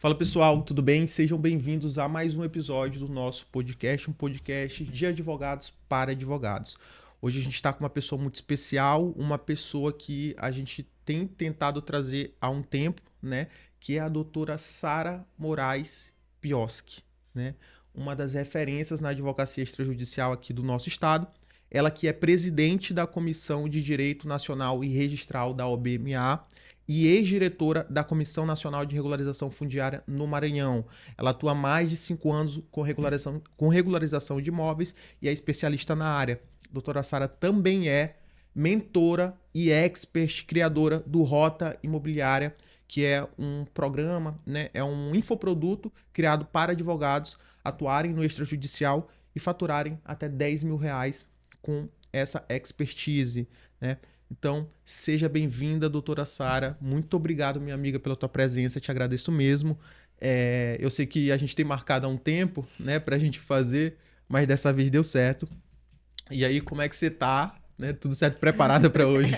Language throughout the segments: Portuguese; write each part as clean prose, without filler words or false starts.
Fala pessoal, tudo bem? Sejam bem-vindos a mais um episódio do nosso podcast, um podcast de advogados para advogados. Hoje a gente está com uma pessoa muito especial, uma pessoa que a gente tem tentado trazer há um tempo, né? Que é a doutora Sara Moraes Pioski, né? Uma das referências na advocacia extrajudicial aqui do nosso estado. Ela que é presidente da Comissão de Direito Nacional e Registral da OBMA e ex-diretora da Comissão Nacional de Regularização Fundiária no Maranhão. Ela atua há mais de 5 anos com regularização de imóveis e é especialista na área. A doutora Sara também é mentora e expert criadora do Rota Imobiliária, que é um programa, né, é um infoproduto criado para advogados atuarem no extrajudicial e faturarem até R$10 mil com essa expertise, né? Então, seja bem-vinda, doutora Sara. Muito obrigado, minha amiga, pela tua presença. Te agradeço mesmo. Eu sei que a gente tem marcado há um tempo, né, pra gente fazer, mas dessa vez deu certo. E aí, como é que você tá? Né? Tudo certo? Preparada para hoje?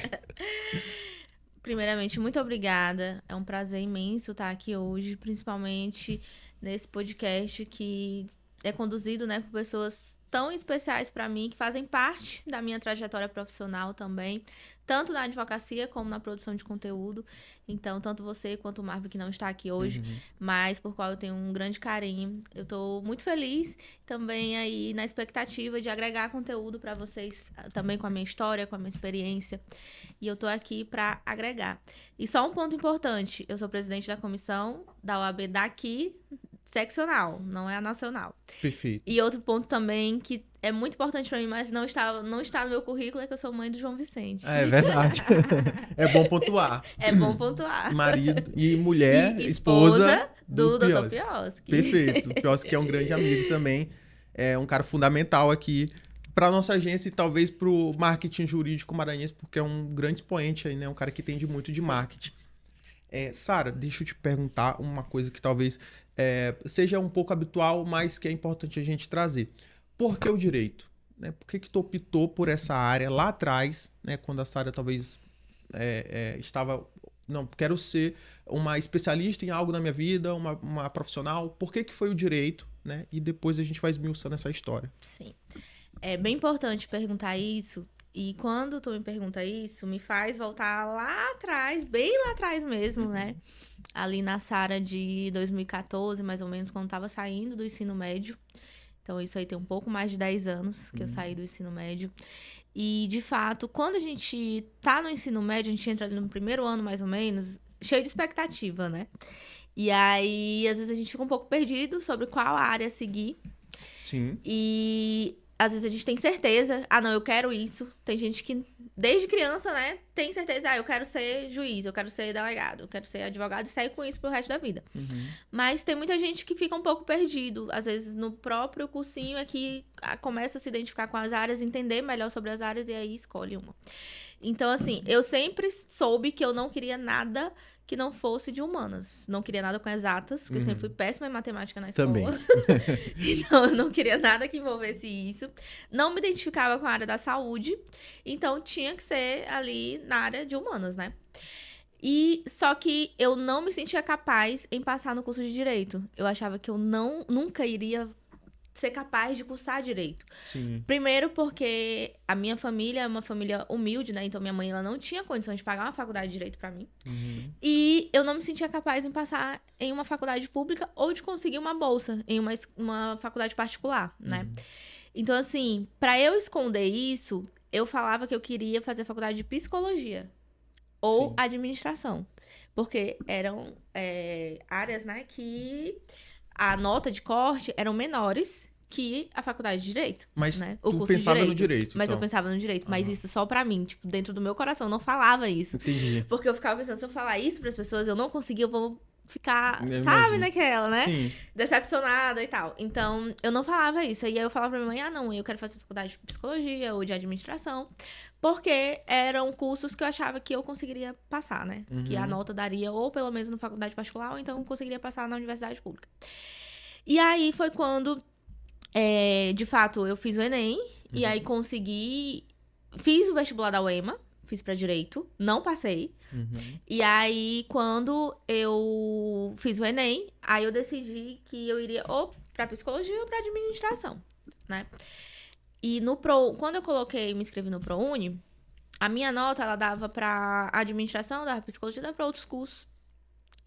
Primeiramente, muito obrigada. É um prazer imenso estar aqui hoje, principalmente nesse podcast que é conduzido, né, por pessoas tão especiais para mim, que fazem parte da minha trajetória profissional também, tanto na advocacia como na produção de conteúdo. Então, tanto você quanto o Marvin, que não está aqui hoje, mas por qual eu tenho um grande carinho. Eu estou muito feliz também aí na expectativa de agregar conteúdo para vocês, também com a minha história, com a minha experiência. E eu estou aqui para agregar. E só um ponto importante, eu sou presidente da comissão da OAB daqui, seccional, não é a nacional. Perfeito. E outro ponto também que é muito importante para mim, mas não está no meu currículo, é que eu sou mãe do João Vicente. É verdade. É bom pontuar. É bom pontuar. Marido e mulher, E esposa do Dr. Pioski. Pioski. Perfeito. O Pioski é um grande amigo também. É um cara fundamental aqui para nossa agência e talvez para o marketing jurídico maranhense, porque é um grande expoente aí, né? Um cara que entende muito de marketing. Sara, deixa eu te perguntar uma coisa que talvez seja um pouco habitual, mas que é importante a gente trazer. Por que o direito? Né? Por que tu optou por essa área lá atrás, né? Quando a Sara talvez estava... Não, quero ser uma especialista em algo na minha vida, uma profissional. Por que foi o direito? Né? E depois a gente vai esmiuçando essa história. Sim. É bem importante perguntar isso. E quando tu me pergunta isso, me faz voltar lá atrás, bem lá atrás mesmo, né? Ali na Sara de 2014, mais ou menos, quando eu tava saindo do ensino médio. Então, isso aí tem um pouco mais de 10 anos que eu saí do ensino médio. E, de fato, quando a gente tá no ensino médio, a gente entra ali no primeiro ano, mais ou menos, cheio de expectativa, né? E aí, às vezes, a gente fica um pouco perdido sobre qual área seguir. Sim. E às vezes a gente tem certeza, não, eu quero isso. Tem gente que, desde criança, né, tem certeza, eu quero ser juiz, eu quero ser delegado, eu quero ser advogado e sair com isso pro resto da vida. Mas tem muita gente que fica um pouco perdido. Às vezes, no próprio cursinho é que começa a se identificar com as áreas, entender melhor sobre as áreas e aí escolhe uma. Então, assim, eu sempre soube que eu não queria nada que não fosse de humanas. Não queria nada com exatas, porque eu sempre fui péssima em matemática na escola. Também. Então, eu não queria nada que envolvesse isso. Não me identificava com a área da saúde. Então, tinha que ser ali na área de humanas, né? E só que eu não me sentia capaz em passar no curso de Direito. Eu achava que eu nunca iria ser capaz de cursar Direito. Sim. Primeiro porque a minha família é uma família humilde, né? Então minha mãe ela não tinha condições de pagar uma faculdade de Direito pra mim. E eu não me sentia capaz em passar em uma faculdade pública ou de conseguir uma bolsa em uma faculdade particular, né? Então, assim, pra eu esconder isso, eu falava que eu queria fazer faculdade de Psicologia ou Administração. Porque eram áreas, né, que a nota de corte eram menores que a faculdade de Direito. Mas né? tu pensava no Direito. Mas então. eu pensava no Direito. Mas isso só pra mim, tipo, dentro do meu coração. Eu não falava isso. Entendi. Porque eu ficava pensando, se eu falar isso pras pessoas, eu não conseguia, eu vou ficar, Eu sabe, imagino. naquela, né? Sim. Decepcionada e tal. Então, eu não falava isso. E aí eu falava pra minha mãe, não, eu quero fazer faculdade de Psicologia ou de Administração. Porque eram cursos que eu achava que eu conseguiria passar, né? Que a nota daria ou pelo menos na faculdade particular, ou então eu conseguiria passar na universidade pública. E aí foi quando, de fato, eu fiz o Enem. E aí consegui... Fiz o vestibular da UEMA. fiz pra Direito, não passei. Uhum. E aí, quando eu fiz o Enem, aí eu decidi que eu iria ou pra Psicologia ou pra Administração, né? E quando eu me inscrevi no ProUni, a minha nota, ela dava pra Administração, dava pra Psicologia, dava pra outros cursos.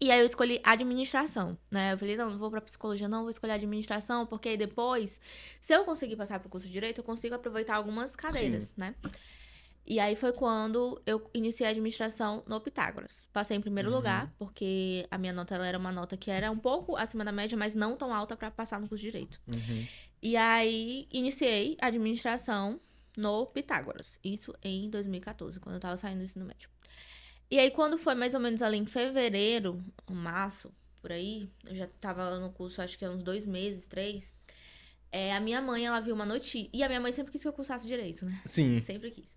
E aí eu escolhi administração, né? Eu falei, não vou pra psicologia, não, vou escolher administração, porque aí depois, se eu conseguir passar pro curso de direito, eu consigo aproveitar algumas cadeiras, Sim. né? E aí foi quando eu iniciei a administração no Pitágoras. Passei em primeiro Uhum. lugar, porque a minha nota ela era uma nota que era um pouco acima da média, mas não tão alta pra passar no curso de direito. Uhum. E aí iniciei a administração no Pitágoras. Isso em 2014, quando eu tava saindo do ensino médio. E aí, quando foi mais ou menos ali em fevereiro, março, por aí, eu já tava no curso, acho que há uns 2 meses, 3. A minha mãe, ela viu uma notícia. E a minha mãe sempre quis que eu cursasse direito, né? Sim. Sempre quis.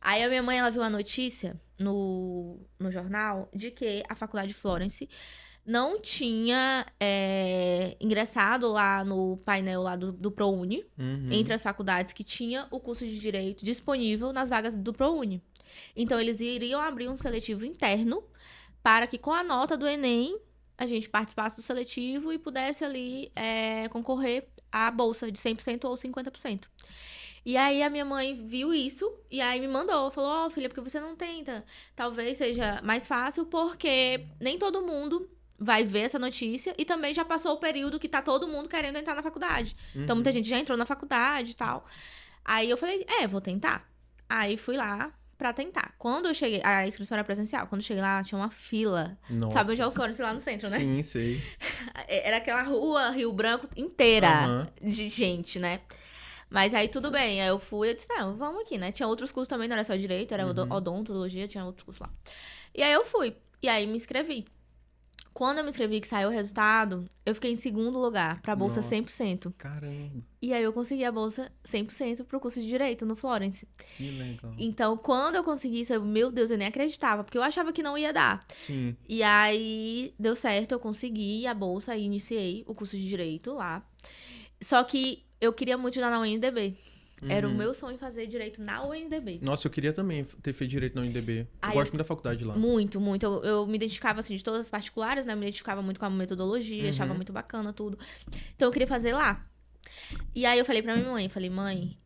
Aí a minha mãe, ela viu a notícia no jornal de que a faculdade de Florence não tinha ingressado lá no painel lá do ProUni, entre Uhum. as faculdades que tinha o curso de Direito disponível nas vagas do ProUni. Então, eles iriam abrir um seletivo interno para que, com a nota do Enem, a gente participasse do seletivo e pudesse ali concorrer à bolsa de 100% ou 50%. E aí, a minha mãe viu isso e aí me mandou. Falou, filha, por que você não tenta? Talvez seja mais fácil, porque nem todo mundo vai ver essa notícia e também já passou o período que tá todo mundo querendo entrar na faculdade. Então, muita Uhum. gente já entrou na faculdade e tal. Aí eu falei, vou tentar. Aí fui lá pra tentar. Quando eu cheguei, a inscrição era presencial. Quando eu cheguei lá, tinha uma fila. Sabe onde Nossa. é o Florence lá no centro, né? Sim, sei. Era aquela rua Rio Branco inteira Aham. de gente, né? Mas aí tudo bem. Aí eu fui, eu disse, não, vamos aqui, né? Tinha outros cursos também, não era só direito, era Uhum. odontologia, tinha outros cursos lá. E aí eu fui. E aí me inscrevi. Quando eu me inscrevi, que saiu o resultado, eu fiquei em segundo lugar pra bolsa Nossa. 100%. Caramba. E aí eu consegui a bolsa 100% pro curso de Direito no Florence. Que legal. Então, quando eu consegui isso, meu Deus, eu nem acreditava, porque eu achava que não ia dar. Sim. E aí, deu certo, eu consegui a bolsa e iniciei o curso de Direito lá. Só que eu queria muito estudar na UNDB. Era o Uhum. meu sonho fazer Direito na UNDB. Nossa, eu queria também ter feito direito na UNDB. Eu Aí gosto muito da faculdade lá. Muito, muito. Eu me identificava, assim, de todas as particulares, né? Eu me identificava muito com a metodologia, achava Uhum. muito bacana tudo. Então, eu queria fazer lá. E aí, eu falei pra minha mãe, mãe,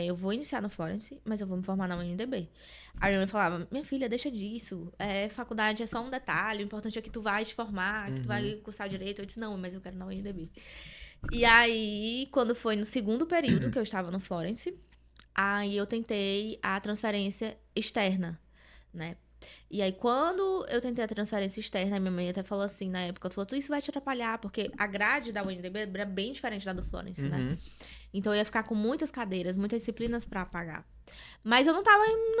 eu vou iniciar no Florence, mas eu vou me formar na UNDB. Aí minha mãe falava, minha filha, deixa disso. Faculdade é só um detalhe, o importante é que tu vai te formar, que tu vai Uhum. cursar direito. Eu disse, não, mas eu quero na UNDB. E aí, quando foi no segundo período que eu estava no Florence, aí eu tentei a transferência externa, né? E aí, quando eu tentei a transferência externa, a minha mãe até falou assim, na época, falou, tu isso vai te atrapalhar, porque a grade da UNDB era bem diferente da do Florence, né? Uhum. Então, eu ia ficar com muitas cadeiras, muitas disciplinas pra pagar. Mas eu não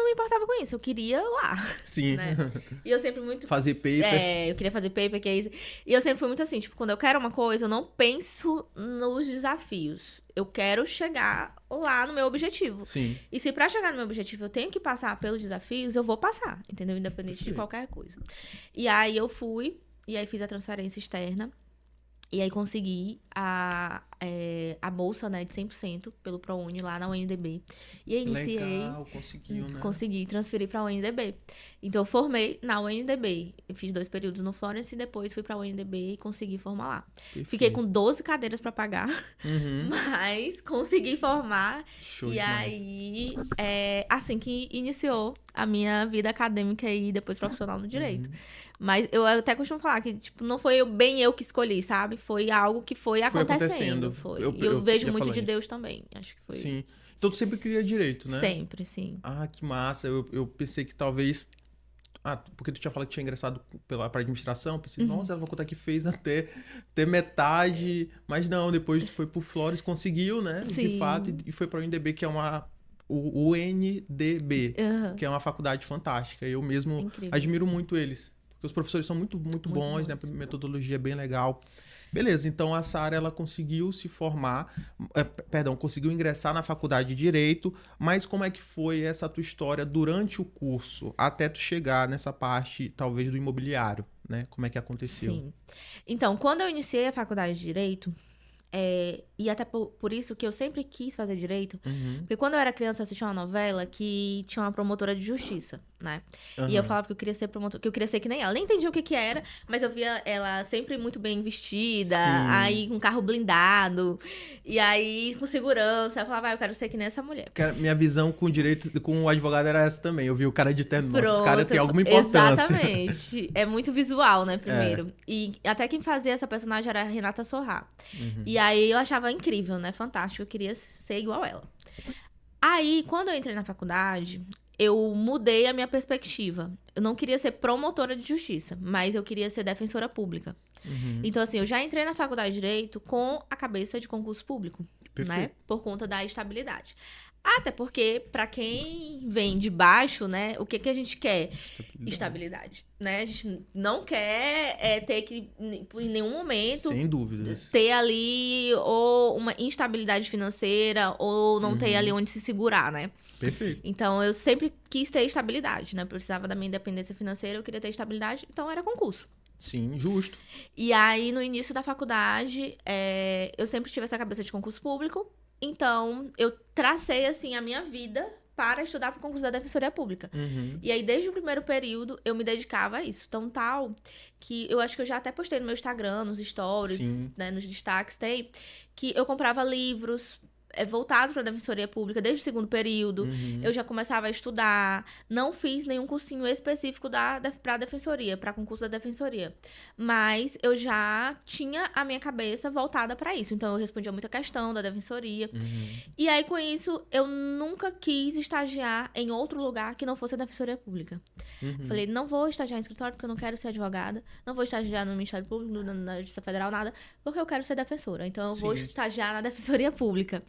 me importava com isso, eu queria lá, Sim. né? E eu sempre muito... Fazer paper. eu queria fazer paper, case. E eu sempre fui muito assim, tipo, quando eu quero uma coisa, eu não penso nos desafios. Eu quero chegar lá no meu objetivo. Sim. E se pra chegar no meu objetivo eu tenho que passar pelos desafios, eu vou passar, entendeu? Independente de Perfeito. qualquer coisa. E aí eu fui, e aí fiz a transferência externa. E aí consegui a bolsa, né, de 100% pelo ProUni lá na UNDB. E aí iniciei, Legal, conseguiu, né? consegui transferir pra UNDB. Então eu formei na UNDB. Eu fiz 2 períodos no Florence e depois fui pra UNDB e consegui formar lá. Perfeito. Fiquei com 12 cadeiras pra pagar, Uhum. mas consegui formar. Show E demais. aí, assim que iniciou a minha vida acadêmica e depois profissional no direito. Uhum. Mas eu até costumo falar que, tipo, não foi bem eu que escolhi, sabe? Foi algo que foi acontecendo. Foi. Eu, E eu eu vejo ia muito falar de isso. Deus também. Acho que foi. Sim. Então tu sempre queria direito, né? Sempre, sim. Ah, que massa. Eu pensei que talvez... Ah, porque tu tinha falado que tinha ingressado para administração. Eu pensei, nossa, ela vai contar que fez até metade. Mas não, depois tu foi pro Flores, conseguiu, né? De Sim. fato, e foi pra UNDB, que é o UNDB, Aham. que é uma faculdade fantástica. Eu mesmo Incrível. admiro muito eles. Porque os professores são muito, muito bons, né? A metodologia é bem legal. Beleza, então a Sara, ela conseguiu se formar, conseguiu ingressar na faculdade de Direito, mas como é que foi essa tua história durante o curso, até tu chegar nessa parte, talvez, do imobiliário, né? Como é que aconteceu? Sim. Então, quando eu iniciei a faculdade de Direito, e até por isso que eu sempre quis fazer Direito, Uhum. porque quando eu era criança eu assistia uma novela que tinha uma promotora de justiça. né? Aham. E eu falava que eu queria ser promotora, que eu queria ser que nem ela. Nem entendia o que que era, mas eu via ela sempre muito bem vestida, Sim. aí com carro blindado, e aí com segurança. Eu falava, eu quero ser que nem essa mulher. Minha visão com direito, com o advogado era essa também. Eu vi o cara de terno, nossa, esse cara Pronto, tem alguma importância. exatamente. É muito visual, né, primeiro. E até quem fazia essa personagem era a Renata Sorrah. E aí eu achava incrível, né, fantástico. Eu queria ser igual ela. Aí, quando eu entrei na faculdade, eu mudei a minha perspectiva. Eu não queria ser promotora de justiça, mas eu queria ser defensora pública. Então, assim, eu já entrei na faculdade de Direito com a cabeça de concurso público, Perfeito. né? Por conta da estabilidade. Até porque, pra quem vem de baixo, né, o que a gente quer? Estabilidade, né? A gente não quer ter que, em nenhum momento, Sem dúvidas. ter ali ou uma instabilidade financeira ou não ter ali onde se segurar, né? Perfeito. Então, eu sempre quis ter estabilidade, né? Precisava da minha independência financeira, eu queria ter estabilidade, então era concurso. Sim, justo. E aí, no início da faculdade, eu sempre tive essa cabeça de concurso público. Então, eu tracei, assim, a minha vida para estudar para o concurso da Defensoria Pública. E aí, desde o primeiro período, eu me dedicava a isso. Então, tal que eu acho que eu já até postei no meu Instagram, nos stories, né, nos destaques, tem, que eu comprava livros voltados para a Defensoria Pública desde o segundo período. Eu já começava a estudar. Não fiz nenhum cursinho específico para a Defensoria, para concurso da Defensoria. Mas eu já tinha a minha cabeça voltada para isso. Então, eu respondia muita questão da Defensoria. E aí, com isso, eu nunca quis estagiar em outro lugar que não fosse a Defensoria Pública. Falei, não vou estagiar em escritório porque eu não quero ser advogada. Não vou estagiar no Ministério Público, na Justiça Federal, nada. Porque eu quero ser defensora. Então, eu vou estagiar na Defensoria Pública.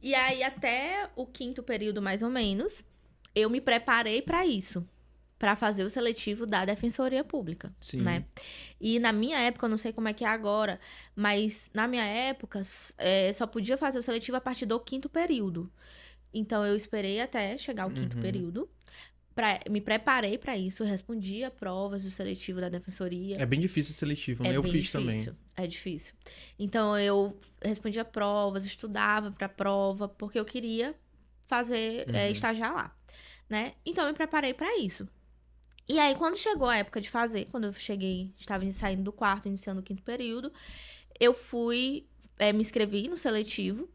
E aí, até o 5º período, mais ou menos, eu me preparei para isso. Para fazer o seletivo da Defensoria Pública, né? E na minha época, eu não sei como é que é agora, mas na minha época, só podia fazer o seletivo a partir do 5º período. Então, eu esperei até chegar o 5º período. Me preparei para isso, respondia provas do seletivo da Defensoria. É bem difícil seletivo, né? Eu fiz também. É difícil. Então, eu respondia provas, estudava para prova, porque eu queria fazer, estagiar lá, né? Então, eu me preparei para isso. E aí, quando chegou a época de fazer, quando eu cheguei, estava saindo do 4º, iniciando o 5º período, eu fui, me inscrevi no seletivo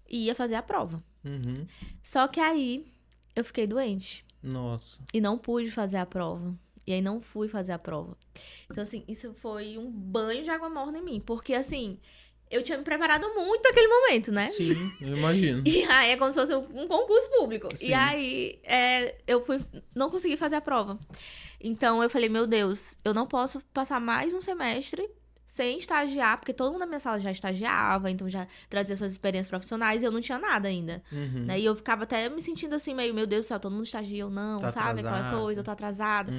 e ia fazer a prova. Só que aí, eu fiquei doente. Nossa. E não pude fazer a prova. E aí não fui fazer a prova. Então, assim, isso foi um banho de água morna em mim. Porque, assim, eu tinha me preparado muito para aquele momento, né? Sim, eu imagino. E aí é como se fosse um concurso público. Sim. E aí não consegui fazer a prova. Então eu falei, meu Deus, eu não posso passar mais um semestre sem estagiar, porque todo mundo na minha sala já estagiava, então já trazia suas experiências profissionais e eu não tinha nada ainda. Né? E eu ficava até me sentindo assim, meio, meu Deus do céu, todo mundo estagia, eu não, Tá sabe? atrasada. Aquela coisa, eu tô atrasada.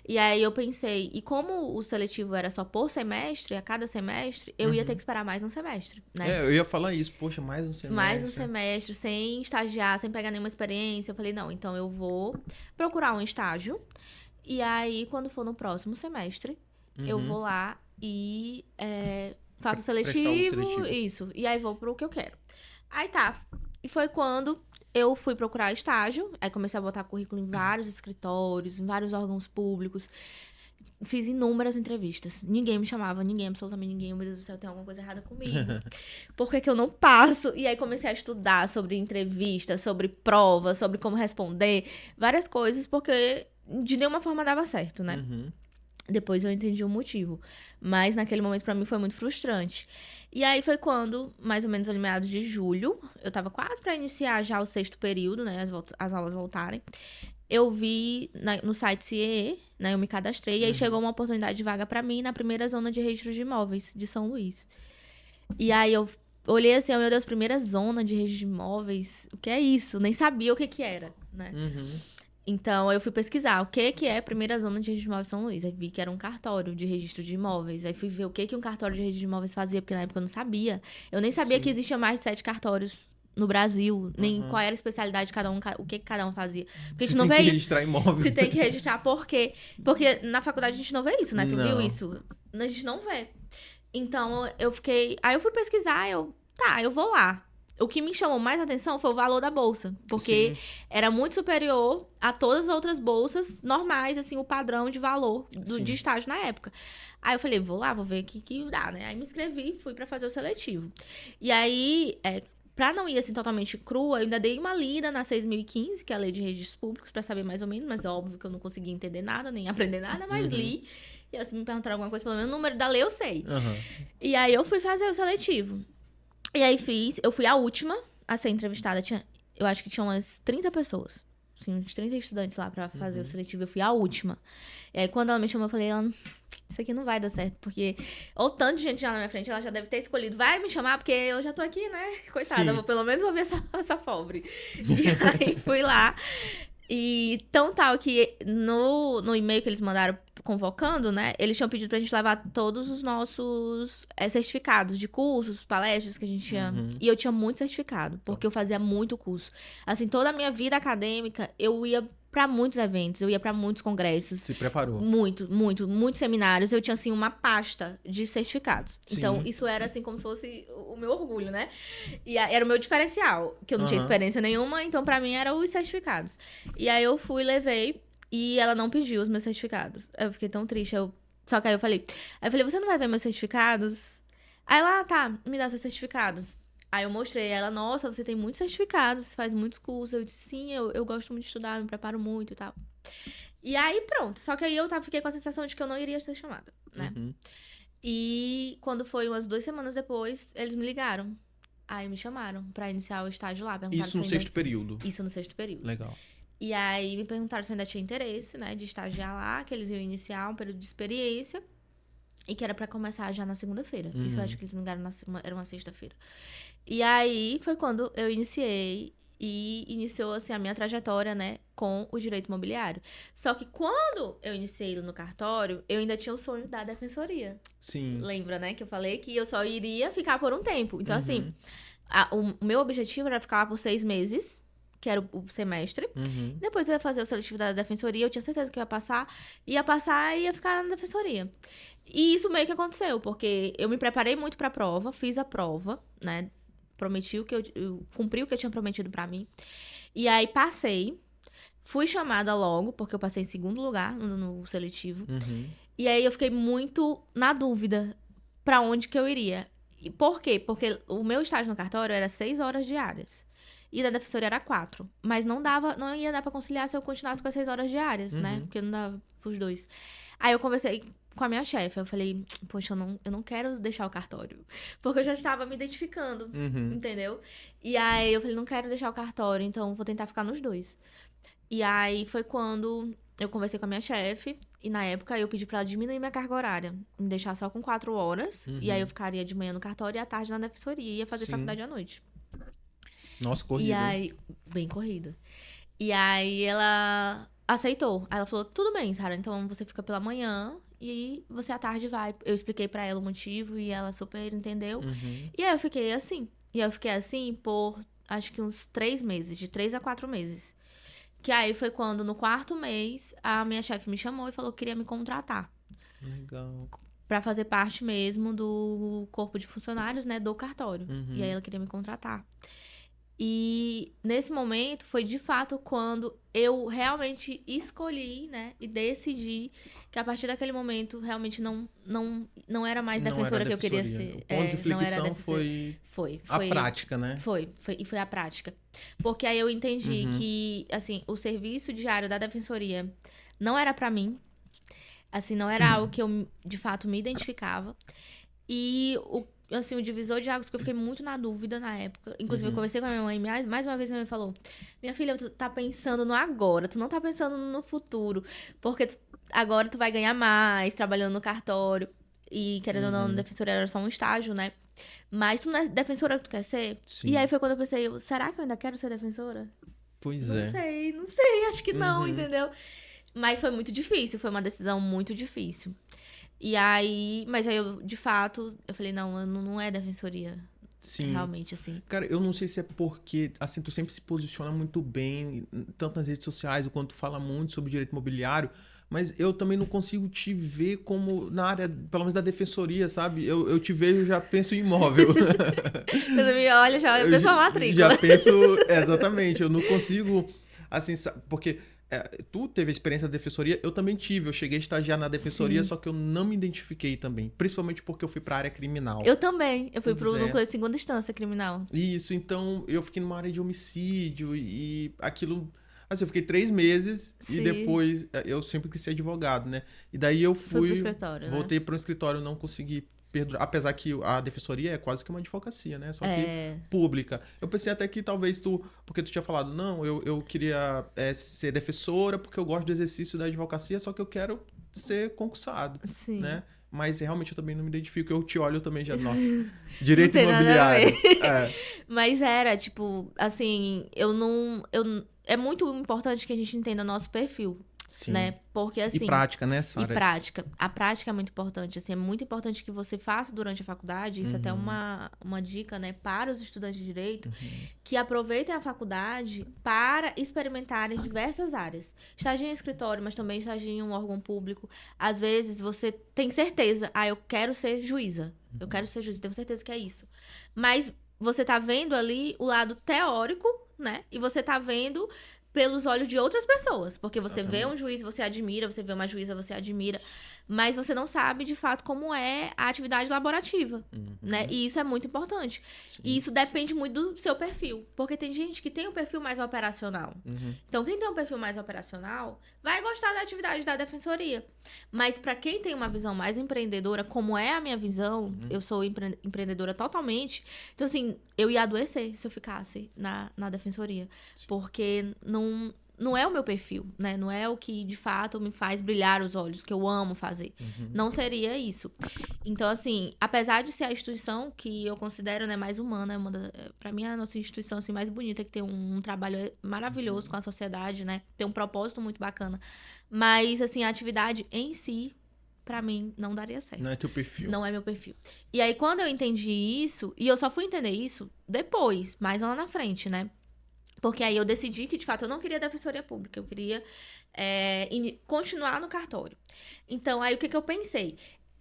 E aí eu pensei, e como o seletivo era só por semestre, a cada semestre, eu ia ter que esperar mais um semestre, né? Eu ia falar isso, poxa, mais um semestre. Mais um semestre, sem estagiar, sem pegar nenhuma experiência. Eu falei, não, então eu vou procurar um estágio. E aí, quando for no próximo semestre, eu vou lá e faço o seletivo, isso. E aí vou pro que eu quero. Aí tá. E foi quando eu fui procurar estágio. Aí comecei a botar currículo em vários escritórios, em vários órgãos públicos. Fiz inúmeras entrevistas. Ninguém me chamava, absolutamente ninguém. Meu Deus do céu, tem alguma coisa errada comigo. Por que eu não passo? E aí comecei a estudar sobre entrevista, sobre prova, sobre como responder. Várias coisas, porque de nenhuma forma dava certo, né? Depois eu entendi o motivo. Mas naquele momento pra mim foi muito frustrante. E aí foi quando, mais ou menos ali meados de julho, eu tava quase pra iniciar já o 6º período, né? As aulas voltarem. Eu vi no site CIEE, né? Eu me cadastrei. E aí chegou uma oportunidade de vaga pra mim na primeira zona de registro de imóveis de São Luís. E aí eu olhei assim, oh, meu Deus, primeira zona de registro de imóveis. O que é isso? Nem sabia o que era, né? Então, eu fui pesquisar o que é a primeira zona de registro de imóveis de São Luís. Aí vi que era um cartório de registro de imóveis. Aí fui ver o que um cartório de registro de imóveis fazia, porque na época eu não sabia. Eu nem sabia que existia mais de 7 cartórios no Brasil, nem qual era a especialidade de cada um, o que cada um fazia. Porque a gente não vê isso. Se tem que registrar imóveis. Se tem que registrar, por quê? Porque na faculdade a gente não vê isso, né? Tu Não. viu isso? A gente não vê. Então, eu fiquei... Aí eu fui pesquisar, eu vou lá. o que me chamou mais atenção foi o valor da bolsa. Porque era muito superior a todas as outras bolsas normais, assim, o padrão de valor de estágio na época. Aí eu falei, vou lá, vou ver o que dá, né? Aí me inscrevi, fui pra fazer o seletivo. E aí, pra não ir, assim, totalmente crua, eu ainda dei uma lida na 6.015, que é a Lei de Registros Públicos, pra saber mais ou menos, mas é óbvio que eu não consegui entender nada, nem aprender nada, mas li. E aí, se me perguntaram alguma coisa, pelo menos o número da lei eu sei. E aí eu fui fazer o seletivo. E aí eu fui a última a ser entrevistada. Eu acho que tinha umas 30 pessoas. Assim, uns 30 estudantes lá pra fazer o seletivo. Eu fui a última. E aí, quando ela me chamou, eu falei, isso aqui não vai dar certo. Porque, ou tanto de gente já na minha frente, ela já deve ter escolhido. Vai me chamar, porque eu já tô aqui, né? Coitada, eu vou pelo menos ouvir essa pobre. E aí, fui lá. E tão tal que no e-mail que eles mandaram convocando, né? Eles tinham pedido pra gente levar todos os nossos certificados de cursos, palestras que a gente tinha. E eu tinha muito certificado, porque eu fazia muito curso. Assim, toda a minha vida acadêmica, eu ia pra muitos eventos, eu ia pra muitos congressos. Se preparou. Muitos seminários. Eu tinha, assim, uma pasta de certificados. Então, isso era, assim, como se fosse o meu orgulho, né? E era o meu diferencial, que eu não tinha experiência nenhuma, então pra mim eram os certificados. E aí eu fui, levei, e ela não pediu os meus certificados. Eu fiquei tão triste, só que aí eu falei, você não vai ver meus certificados? Aí ela, tá, me dá seus certificados. Aí eu mostrei, ela, nossa, você tem muitos certificados, você faz muitos cursos. Eu disse, sim, eu gosto muito de estudar, me preparo muito e tal. E aí, pronto. Só que aí eu fiquei com a sensação de que eu não iria ser chamada, né? E quando foi umas 2 semanas depois, eles me ligaram. Aí me chamaram pra iniciar o estágio lá. Isso no sexto período? Isso no sexto período. Legal. E aí me perguntaram se eu ainda tinha interesse, né, de estagiar lá, que eles iam iniciar um período de experiência. E que era pra começar já na segunda-feira. Isso eu acho que eles me ligaram era uma sexta-feira. E aí foi quando eu iniciei e iniciou, assim, a minha trajetória, né, com o direito imobiliário. Só que quando eu iniciei no cartório, eu ainda tinha o sonho da defensoria. Sim. Lembra, né, que eu falei que eu só iria ficar por um tempo. Então, assim, o meu objetivo era ficar lá por 6 meses, que era o semestre. Depois eu ia fazer o seletivo da defensoria, eu tinha certeza que eu ia passar e ia ficar na defensoria. E isso meio que aconteceu, porque eu me preparei muito pra prova, fiz a prova, né? Prometi eu cumpri o que eu tinha prometido pra mim. E aí passei, fui chamada logo, porque eu passei em segundo lugar no seletivo. E aí eu fiquei muito na dúvida pra onde que eu iria. E por quê? Porque o meu estágio no cartório era 6 horas diárias. E da defensoria era 4. Mas não ia dar pra conciliar se eu continuasse com as 6 horas diárias, né? Porque não dava pros 2. Aí eu conversei com a minha chefe. Eu falei, poxa, eu não quero deixar o cartório. Porque eu já estava me identificando, entendeu? E aí eu falei, não quero deixar o cartório, então vou tentar ficar nos 2. E aí foi quando eu conversei com a minha chefe. E na época eu pedi pra ela diminuir minha carga horária. Me deixar só com 4 horas. E aí eu ficaria de manhã no cartório e à tarde na defensoria. E ia fazer faculdade à noite. Nossa, corrido. E aí, bem corrido. E aí ela aceitou. Aí ela falou, tudo bem, Sara, então você fica pela manhã e você à tarde vai. Eu expliquei pra ela o motivo e ela super entendeu. E aí eu fiquei assim. E eu fiquei assim por, acho que uns 3 meses, de 3 a 4 meses. Que aí foi quando, no 4º mês, a minha chefe me chamou e falou que queria me contratar. Legal. Pra fazer parte mesmo do corpo de funcionários, né, do cartório. E aí ela queria me contratar. E nesse momento foi de fato quando eu realmente escolhi, né, e decidi que a partir daquele momento realmente não era mais defensora que eu queria ser. O ponto de flexão foi a prática, né? Foi a prática. Porque aí eu entendi que, assim, o serviço diário da defensoria não era pra mim, assim, não era algo que eu de fato me identificava. E o divisor de águas, porque eu fiquei muito na dúvida na época. Inclusive, eu conversei com a minha mãe, mais uma vez minha mãe falou, minha filha, tu tá pensando no agora, tu não tá pensando no futuro, porque agora tu vai ganhar mais trabalhando no cartório. E, querendo ou não, na defensoria era só um estágio, né? Mas tu não é defensora que tu quer ser? Sim. E aí foi quando eu pensei, será que eu ainda quero ser defensora? Pois Não sei, acho que não, entendeu? Mas foi muito difícil, foi uma decisão muito difícil. E aí, mas aí eu, de fato, eu falei, não é defensoria. Sim. Realmente, assim. Cara, eu não sei se é porque, assim, tu sempre se posiciona muito bem, tanto nas redes sociais, quanto tu fala muito sobre direito imobiliário, mas eu também não consigo te ver como na área, pelo menos da defensoria, sabe? Eu te vejo, já penso em imóvel. Quando me olha, já Eu penso já uma matrícula. já penso, exatamente, eu não consigo, assim, porque tu teve a experiência da defensoria, eu também tive, eu cheguei a estagiar na defensoria, Sim. só que eu não me identifiquei também, principalmente porque eu fui pra área criminal. Eu também. Eu fui Pois pro é. núcleo de segunda instância criminal. Isso, então eu fiquei numa área de homicídio e aquilo. Assim, eu fiquei 3 meses e Sim. depois eu sempre quis ser advogado, né? E daí eu Foi pro fui, escritório, né? voltei para um escritório, não consegui perdurar. Apesar que a defensoria é quase que uma advocacia, né? Só que É. pública. Eu pensei até que talvez tu. Porque tu tinha falado, não, eu queria ser defensora porque eu gosto do exercício da advocacia, só que eu quero ser concursado, Sim. né? Mas realmente eu também não me identifico. Eu te olho também já, nossa, Não direito tem nada a ver. imobiliário. É. Mas era, tipo, assim, eu não. É muito importante que a gente entenda nosso perfil, Sim. né? Porque, E assim. prática, né, E Sara? prática. A prática é muito importante, assim, é muito importante que você faça durante a faculdade, isso até é uma dica, né, para os estudantes de direito, que aproveitem a faculdade para experimentarem diversas áreas. Estagie em escritório, mas também estagie em um órgão público. Às vezes você tem certeza, eu quero ser juíza, eu quero ser juíza, tenho certeza que é isso. Mas você tá vendo ali o lado teórico, né, e você tá vendo pelos olhos de outras pessoas. Porque você vê um juiz, você admira, você vê uma juíza, você admira. Mas você não sabe, de fato, como é a atividade laborativa, né? E isso é muito importante. Sim. E isso depende muito do seu perfil. Porque tem gente que tem um perfil mais operacional. Então, quem tem um perfil mais operacional vai gostar da atividade da defensoria. Mas para quem tem uma visão mais empreendedora, como é a minha visão, eu sou empreendedora totalmente. Então, assim, eu ia adoecer se eu ficasse na defensoria. Porque não é o meu perfil, né? Não é o que, de fato, me faz brilhar os olhos, que eu amo fazer. Não seria isso. Então, assim, apesar de ser a instituição que eu considero, né, mais humana, pra mim, é a nossa instituição, assim, mais bonita, que tem um trabalho maravilhoso com a sociedade, né? Tem um propósito muito bacana. Mas, assim, a atividade em si, pra mim, não daria certo. Não é teu perfil. Não é meu perfil. E aí, quando eu entendi isso, e eu só fui entender isso depois, mais lá na frente, né? Porque aí eu decidi que, de fato, eu não queria defensoria pública. Eu queria continuar no cartório. Então, aí o que eu pensei?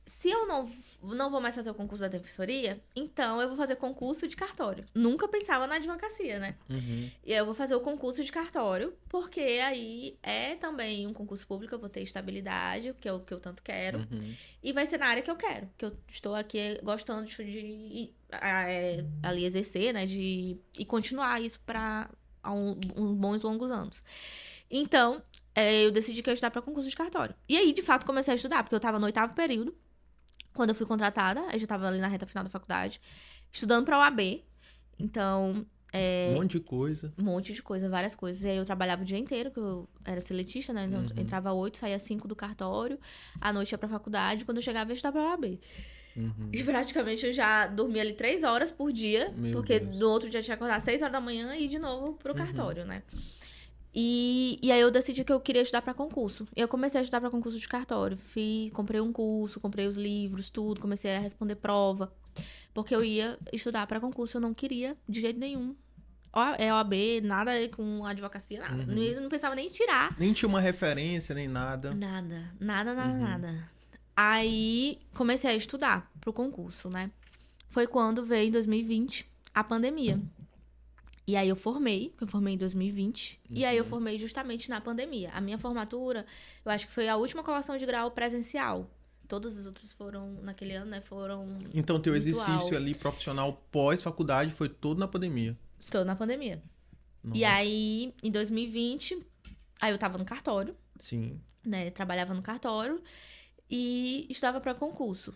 Se eu não vou mais fazer o concurso da defensoria, então eu vou fazer concurso de cartório. Nunca pensava na advocacia, né? E aí eu vou fazer o concurso de cartório, porque aí é também um concurso público, eu vou ter estabilidade, que é o que eu tanto quero. E vai ser na área que eu quero, que eu estou aqui gostando de ali exercer, né? E continuar isso para uns bons longos anos. Então, eu decidi que eu ia estudar para concurso de cartório. E aí, de fato, comecei a estudar, porque eu estava no 8º período, quando eu fui contratada, eu já estava ali na reta final da faculdade, estudando para OAB. Então, Um monte de coisa. um monte de coisa, várias coisas. E aí eu trabalhava o dia inteiro, que eu era seletista, né? Então, eu entrava às 8, saía às 5 do cartório, à noite ia pra faculdade, quando eu chegava eu ia estudar pra OAB. E praticamente eu já dormia ali 3 horas por dia, porque no outro dia eu tinha que acordar às 6 horas da manhã e ir de novo pro cartório, né? E aí eu decidi que eu queria estudar pra concurso. E eu comecei a estudar pra concurso de cartório. Comprei um curso, comprei os livros, tudo, comecei a responder prova. Porque eu ia estudar pra concurso, eu não queria de jeito nenhum. OAB, nada com advocacia, nada. Não pensava nem em tirar. Nem tinha uma referência, nem nada. Nada. Aí comecei a estudar pro concurso, né? Foi quando veio em 2020 a pandemia. E aí eu formei em 2020. E aí eu formei justamente na pandemia. A minha formatura, eu acho que foi a última colação de grau presencial. Todas as outras foram, naquele ano, né? Foram Então, teu virtual. exercício ali profissional pós-faculdade foi todo na pandemia. Todo na pandemia. Nossa. E aí, em 2020, aí eu tava no cartório. Sim. Né? Trabalhava no cartório e estudava para concurso.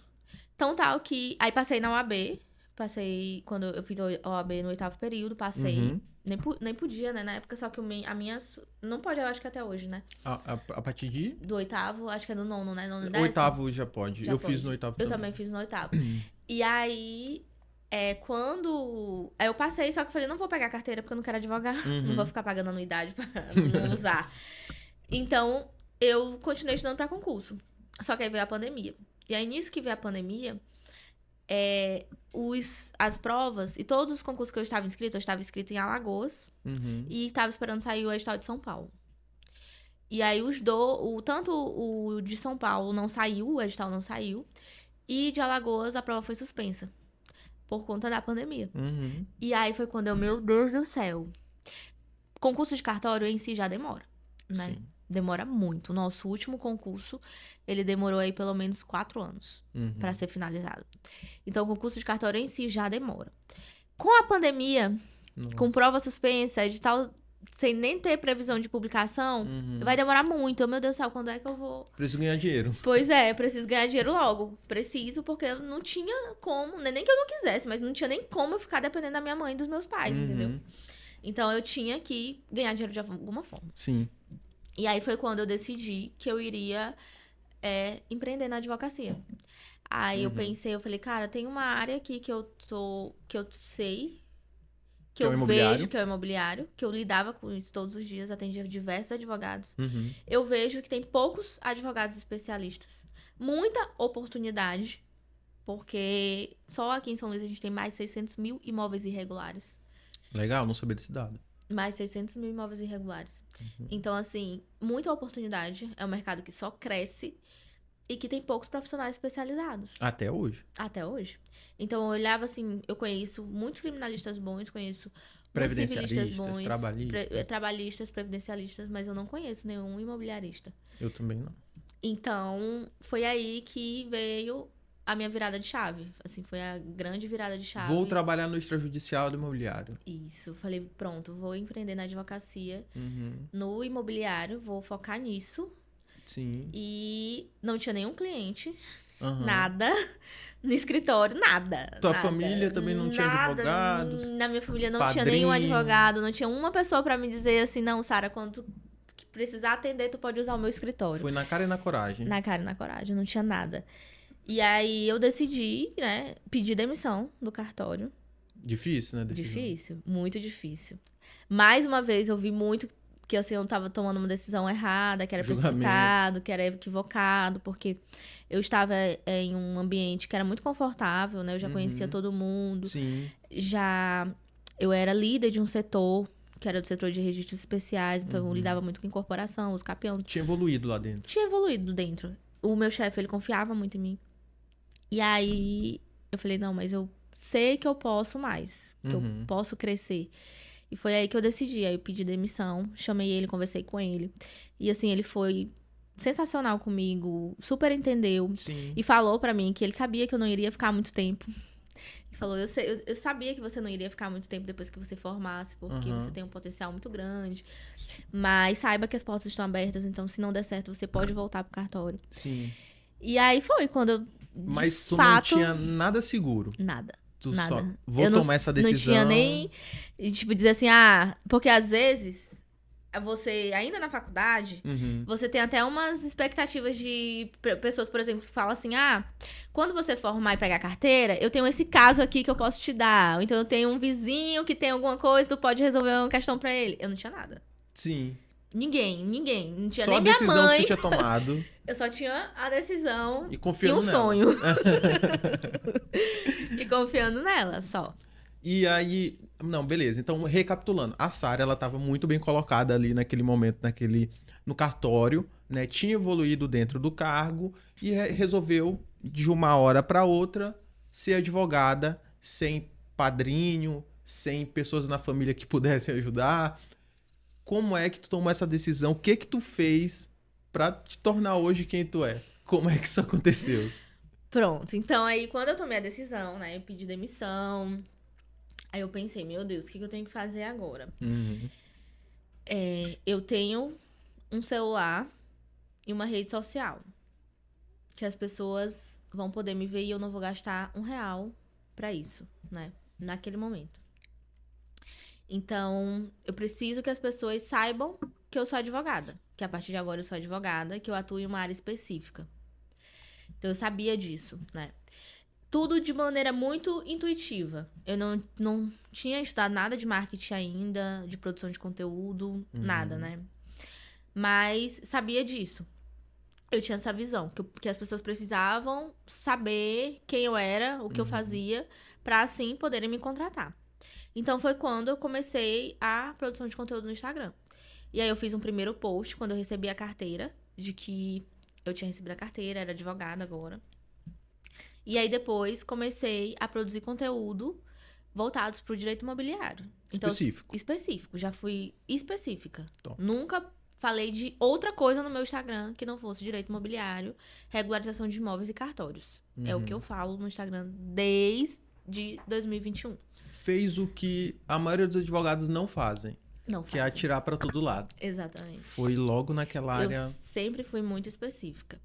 Então, tal que... Aí passei na OAB. Quando eu fiz a OAB no 8º período, passei. Nem podia, né? Na época, só que a minha... Não pode, eu acho que até hoje, né? A partir de? Do 8º, acho que é do 9º, né? 9º, 8º já pode. Já eu pode. fiz no 8º Eu também fiz no 8º. E aí... quando... Aí eu passei, só que eu falei, não vou pegar carteira porque eu não quero advogar. Não vou ficar pagando anuidade pra não usar. Então, eu continuei estudando pra concurso. Só que aí veio a pandemia. E aí, nisso que veio a pandemia, as provas e todos os concursos que eu estava inscrita em Alagoas. E estava esperando sair o edital de São Paulo. E aí tanto o de São Paulo não saiu, o edital não saiu, e de Alagoas a prova foi suspensa por conta da pandemia. Uhum. E aí foi quando meu Deus do céu. Concurso de cartório em si já demora, né? Sim. Demora muito. O nosso último concurso, ele demorou aí pelo menos 4 anos pra ser finalizado. Então, o concurso de cartório em si já demora. Com a pandemia, com prova suspensa, edital sem nem ter previsão de publicação, vai demorar muito. Meu Deus do céu, quando é que eu vou... Preciso ganhar dinheiro. Pois é, preciso ganhar dinheiro logo. Preciso, porque eu não tinha como, nem que eu não quisesse, mas não tinha nem como eu ficar dependendo da minha mãe e dos meus pais, entendeu? Então, eu tinha que ganhar dinheiro de alguma forma. Sim. E aí foi quando eu decidi que eu iria empreender na advocacia. Aí eu pensei, eu falei, cara, tem uma área aqui que eu sei, que é o eu imobiliário. vejo que é o imobiliário, que eu lidava com isso todos os dias, atendia diversos advogados. Uhum. Eu vejo que tem poucos advogados especialistas. Muita oportunidade, porque só aqui em São Luís a gente tem mais de 600 mil imóveis irregulares. Legal, não sabia desse dado. Mais 600 mil imóveis irregulares. Então, assim, muita oportunidade. É um mercado que só cresce e que tem poucos profissionais especializados. Até hoje. Até hoje. Então, eu olhava assim, eu conheço muitos criminalistas bons, conheço muitos Previdencialistas, civilistas bons, trabalhistas. trabalhistas, previdencialistas, mas eu não conheço nenhum imobiliarista. Eu também não. Então, foi aí que veio a minha virada de chave. Assim, foi a grande virada de chave. Vou trabalhar no extrajudicial do imobiliário. Isso. Falei, pronto, vou empreender na advocacia, no imobiliário, vou focar nisso. Sim. E não tinha nenhum cliente, Uhum. nada, no escritório, nada. Tua nada, família também não tinha advogados? Na minha família não tinha Padrinho. nenhum advogado, não tinha uma pessoa pra me dizer assim, não, Sara, quando tu precisar atender, tu pode usar o meu escritório. Foi na cara e na coragem. Na cara e na coragem, não tinha nada. E aí eu decidi, né, pedir demissão do cartório. Difícil, né? Decisão. Difícil, muito difícil. Mais uma vez, eu vi muito que assim, eu tava tomando uma decisão errada, que era precipitado, que era equivocado, porque eu estava em um ambiente que era muito confortável, né? Eu já conhecia todo mundo. Sim. Eu era líder de um setor, que era do setor de registros especiais, então eu lidava muito com incorporação, os capiões. Tinha evoluído lá dentro. Tinha evoluído dentro. O meu chefe, ele confiava muito em mim. E aí, eu falei, não, mas eu sei que eu posso mais, que eu posso crescer. E foi aí que eu decidi. Aí eu pedi demissão, chamei ele, conversei com ele. E assim, ele foi sensacional comigo, super entendeu. Sim. E falou pra mim que ele sabia que eu não iria ficar muito tempo. E falou, eu sabia que você não iria ficar muito tempo depois que você formasse, porque você tem um potencial muito grande. Mas saiba que as portas estão abertas, então se não der certo, você pode voltar pro cartório. Sim. E aí foi quando eu, Mas tu não tinha nada seguro. Nada. Tu Nada. só vou tomar essa decisão. Não tinha nem, tipo, dizer assim, porque às vezes, você, ainda na faculdade, você tem até umas expectativas de pessoas, por exemplo, que falam assim, quando você formar e pegar carteira, eu tenho esse caso aqui que eu posso te dar. Ou então eu tenho um vizinho que tem alguma coisa, tu pode resolver uma questão pra ele. Eu não tinha nada. Sim. Ninguém. Não tinha Só nem a minha decisão mãe. que tu tinha tomado. Eu só tinha a decisão E confiando um nela. sonho. E confiando nela, só. E aí... Não, beleza. Então, recapitulando. A Sara, ela tava muito bem colocada ali naquele momento, no cartório, né? Tinha evoluído dentro do cargo e resolveu, de uma hora para outra, ser advogada sem padrinho, sem pessoas na família que pudessem ajudar. Como é que tu tomou essa decisão? O que tu fez pra te tornar hoje quem tu é? Como é que isso aconteceu? Pronto. Então, aí, quando eu tomei a decisão, né? Eu pedi demissão. Aí eu pensei, meu Deus, o que eu tenho que fazer agora? Eu tenho um celular e uma rede social. Que as pessoas vão poder me ver e eu não vou gastar R$1 pra isso, né? Naquele momento. Então, eu preciso que as pessoas saibam que eu sou advogada. Que a partir de agora eu sou advogada, que eu atuo em uma área específica. Então, eu sabia disso, né? Tudo de maneira muito intuitiva. Eu não tinha estudado nada de marketing ainda, de produção de conteúdo, nada, né? Mas sabia disso. Eu tinha essa visão, que as pessoas precisavam saber quem eu era, o que eu fazia, pra assim poderem me contratar. Então foi quando eu comecei a produção de conteúdo no Instagram. E aí eu fiz um primeiro post quando eu recebi a carteira, de que eu tinha recebido a carteira, era advogada agora. E aí depois comecei a produzir conteúdo voltados para o direito imobiliário. Então, Específico. Específico. Já fui específica. Top. Nunca falei de outra coisa no meu Instagram que não fosse direito imobiliário, regularização de imóveis e cartórios. É o que eu falo no Instagram desde 2021. Fez o que a maioria dos advogados não fazem, Não que é fazem. atirar para todo lado. Exatamente. Foi logo naquela área. Eu sempre fui muito específica.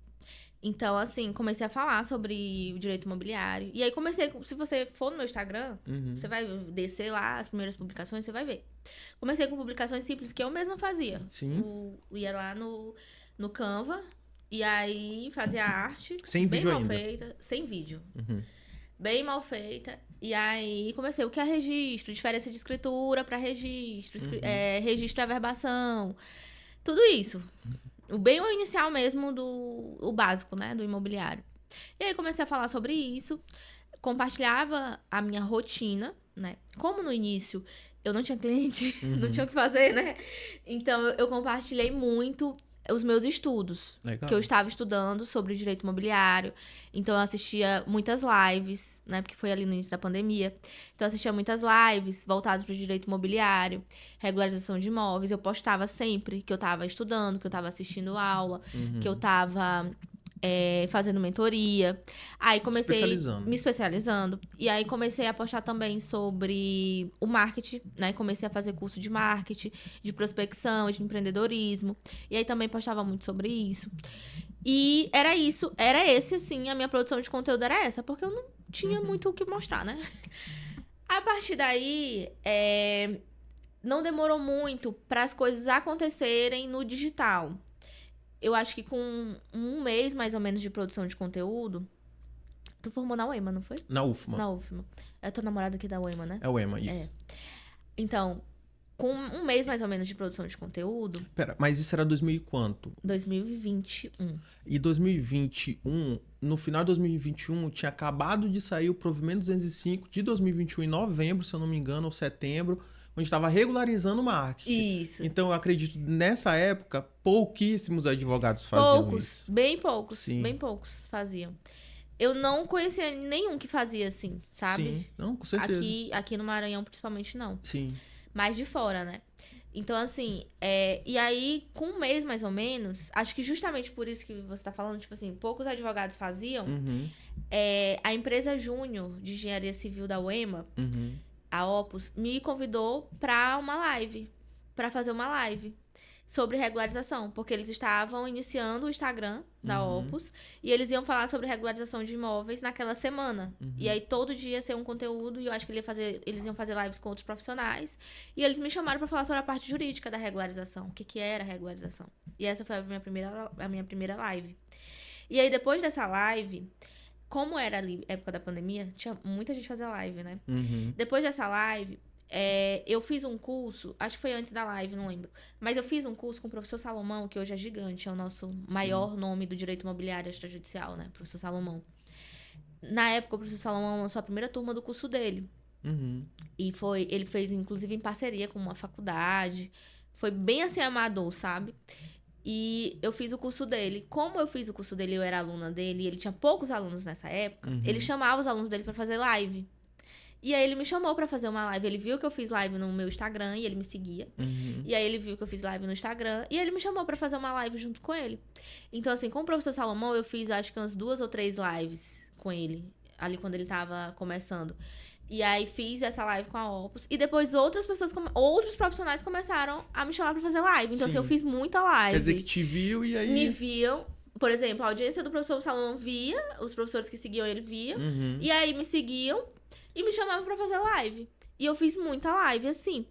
Então, assim, comecei a falar sobre o direito imobiliário. E aí comecei, se você for no meu Instagram, você vai descer lá as primeiras publicações, você vai ver. Comecei com publicações simples que eu mesma fazia. Sim. Ia lá no Canva, e aí fazia a arte. Sem bem vídeo mal ainda. feita, sem vídeo. Bem mal feita. E aí comecei o que é registro, diferença de escritura para registro, registro e averbação. Tudo isso. O inicial mesmo o básico, né, do imobiliário. E aí comecei a falar sobre isso, compartilhava a minha rotina, né? Como no início eu não tinha cliente, não tinha o que fazer, né? Então eu compartilhei muito os meus estudos, Legal. que eu estava estudando sobre o direito imobiliário. Então eu assistia muitas lives, né, porque foi ali no início da pandemia. Então eu assistia muitas lives voltadas para o direito imobiliário, regularização de imóveis. Eu postava sempre que eu estava estudando, que eu estava assistindo aula, que eu estava fazendo mentoria. Aí comecei me especializando. E aí comecei a postar também sobre o marketing, né? Comecei a fazer curso de marketing, de prospecção, de empreendedorismo. E aí também postava muito sobre isso. E era isso, assim, a minha produção de conteúdo era essa, porque eu não tinha muito o que mostrar, né? A partir daí, não demorou muito para as coisas acontecerem no digital. Eu acho que com um mês, mais ou menos, de produção de conteúdo... Tu formou na UEMA, não foi? Na UFMA. Na UFMA. É tua namorada aqui da UEMA, né? É o EMA, isso. Então, com um mês, mais ou menos, de produção de conteúdo... Pera, mas isso era 2000 e quanto? 2021. E 2021, no final de 2021, tinha acabado de sair o Provimento 205 de 2021, em novembro, se eu não me engano, ou setembro... onde estava regularizando o marketing. Isso. Então, eu acredito, nessa época, pouquíssimos advogados faziam isso. Bem poucos. Sim. Bem poucos faziam. Eu não conhecia nenhum que fazia assim, sabe? Sim, não, com certeza. Aqui no Maranhão, principalmente, não. Sim. Mais de fora, né? Então, assim, e aí, com um mês, mais ou menos, acho que justamente por isso que você tá falando, tipo assim, poucos advogados faziam, a empresa Júnior de Engenharia Civil da UEMA, a Opus, me convidou para fazer uma live sobre regularização, porque eles estavam iniciando o Instagram da Opus e eles iam falar sobre regularização de imóveis naquela semana. E aí todo dia ia ser um conteúdo e eu acho que eles iam fazer lives com outros profissionais e eles me chamaram para falar sobre a parte jurídica da regularização, o que era regularização. E essa foi a minha primeira live. E aí depois dessa live, como era ali época da pandemia, tinha muita gente fazendo live, né? Depois dessa live, eu fiz um curso, acho que foi antes da live, não lembro. Mas eu fiz um curso com o professor Salomão, que hoje é gigante, é o nosso maior nome do direito imobiliário extrajudicial, né? Professor Salomão. Na época, o professor Salomão lançou a primeira turma do curso dele. E ele fez, inclusive, em parceria com uma faculdade. Foi bem assim, amador, sabe? E eu fiz o curso dele. Como eu fiz o curso dele, eu era aluna dele, e ele tinha poucos alunos nessa época, ele chamava os alunos dele pra fazer live. E aí ele me chamou pra fazer uma live. Ele viu que eu fiz live no meu Instagram e ele me seguia. E aí ele viu que eu fiz live no Instagram e ele me chamou pra fazer uma live junto com ele. Então, assim, com o professor Salomão, eu fiz acho que umas 2 ou 3 lives com ele, ali quando ele tava começando. E aí fiz essa live com a Opus. E depois outros profissionais começaram a me chamar pra fazer live. Então, assim, eu fiz muita live. Quer dizer que te viu e aí... Me viam. Por exemplo, a audiência do professor Salomão via, os professores que seguiam ele viam. E aí me seguiam e me chamavam pra fazer live. E eu fiz muita live, assim.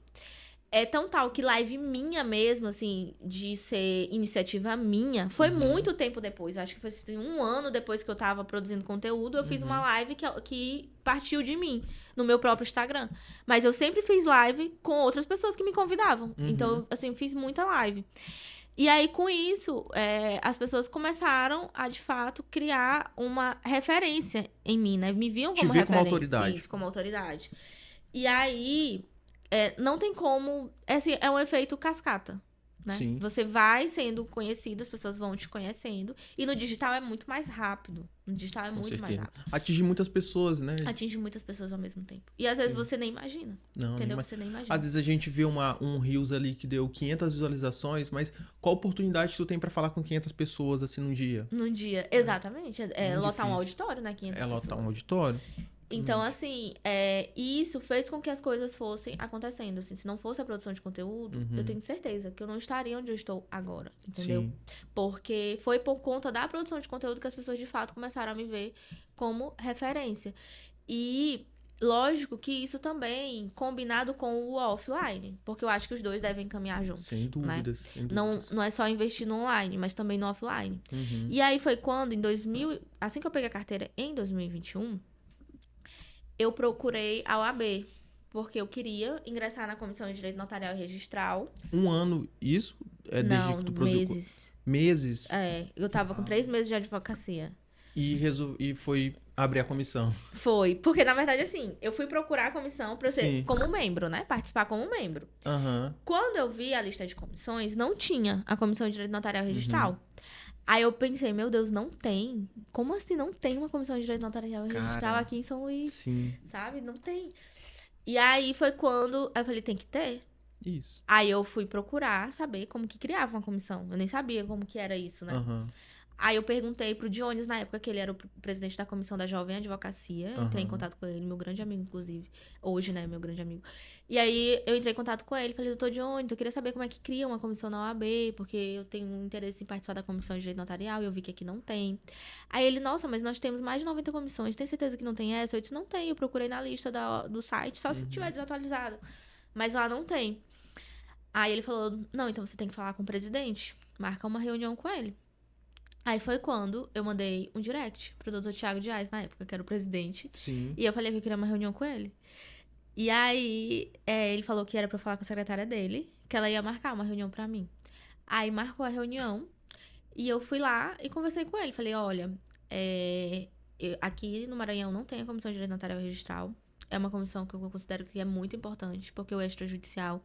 É tão tal que live minha mesmo, assim, de ser iniciativa minha, foi muito tempo depois. Acho que foi assim, 1 ano depois que eu tava produzindo conteúdo, eu fiz uma live que partiu de mim, no meu próprio Instagram. Mas eu sempre fiz live com outras pessoas que me convidavam. Então, assim, fiz muita live. E aí, com isso, as pessoas começaram a, de fato, criar uma referência em mim, né? Me viam como referência. Como autoridade. Isso, como autoridade. E aí, não tem como... Assim, é um efeito cascata. né? Sim. Você vai sendo conhecido, as pessoas vão te conhecendo. E no digital é muito mais rápido. No digital é Com muito mais certeza. rápido. Atinge muitas pessoas, né? Atinge muitas pessoas ao mesmo tempo. E às vezes você nem imagina. Não, Entendeu? mas Você nem imagina. às vezes a gente vê um Reels ali que deu 500 visualizações, mas qual oportunidade tu tem pra falar com 500 pessoas assim num dia? Num dia. Exatamente. É Muito lotar um difícil. auditório, né? 500 É lotar pessoas. um auditório? Então, assim, isso fez com que as coisas fossem acontecendo. Assim, se não fosse a produção de conteúdo, eu tenho certeza que eu não estaria onde eu estou agora, entendeu? Sim. Porque foi por conta da produção de conteúdo que as pessoas, de fato, começaram a me ver como referência. E, lógico que isso também combinado com o offline, porque eu acho que os dois devem caminhar juntos. Sem dúvidas, sem Não, dúvidas. não é só investir no online, mas também no offline. Uhum. E aí foi quando, assim que eu peguei a carteira em 2021, eu procurei a OAB, porque eu queria ingressar na Comissão de Direito Notarial e Registral. Um ano, isso? É desde Não, que tu produziu? meses. Meses? Eu tava com 3 meses de advocacia. E foi abrir a comissão. Foi, porque na verdade, assim, eu fui procurar a comissão pra eu ser Sim. como membro, né? Participar como membro. Aham. Quando eu vi a lista de comissões, não tinha a Comissão de Direito Notarial e Registral. Aí eu pensei, meu Deus, não tem. Como assim não tem uma Comissão de Direito Notarial e Registral Cara. aqui em São Luís? Sim. Sabe? Não tem. E aí foi quando eu falei, tem que ter. Isso. Aí eu fui procurar saber como que criava uma comissão. Eu nem sabia como que era isso, né? Aham. Aí eu perguntei pro Dionis, na época que ele era o presidente da comissão da Jovem Advocacia. Entrei em contato com ele, meu grande amigo, inclusive. Hoje, né, meu grande amigo. E aí eu entrei em contato com ele, falei, doutor Dionis, eu queria saber como é que cria uma comissão na OAB, porque eu tenho interesse em participar da comissão de direito notarial e eu vi que aqui não tem. Aí ele, nossa, mas nós temos mais de 90 comissões, tem certeza que não tem essa? Eu disse, não tem, eu procurei na lista do site, só se tiver desatualizado. Mas lá não tem. Aí ele falou, não, então você tem que falar com o presidente, marca uma reunião com ele. Aí foi quando eu mandei um direct pro doutor Thiago Dias, na época, que era o presidente. Sim. E eu falei que eu queria uma reunião com ele. E aí, ele falou que era pra eu falar com a secretária dele, que ela ia marcar uma reunião pra mim. Aí marcou a reunião e eu fui lá e conversei com ele. Falei, olha, aqui no Maranhão não tem a Comissão de Direito Notarial e Registral. É uma comissão que eu considero que é muito importante, porque o extrajudicial,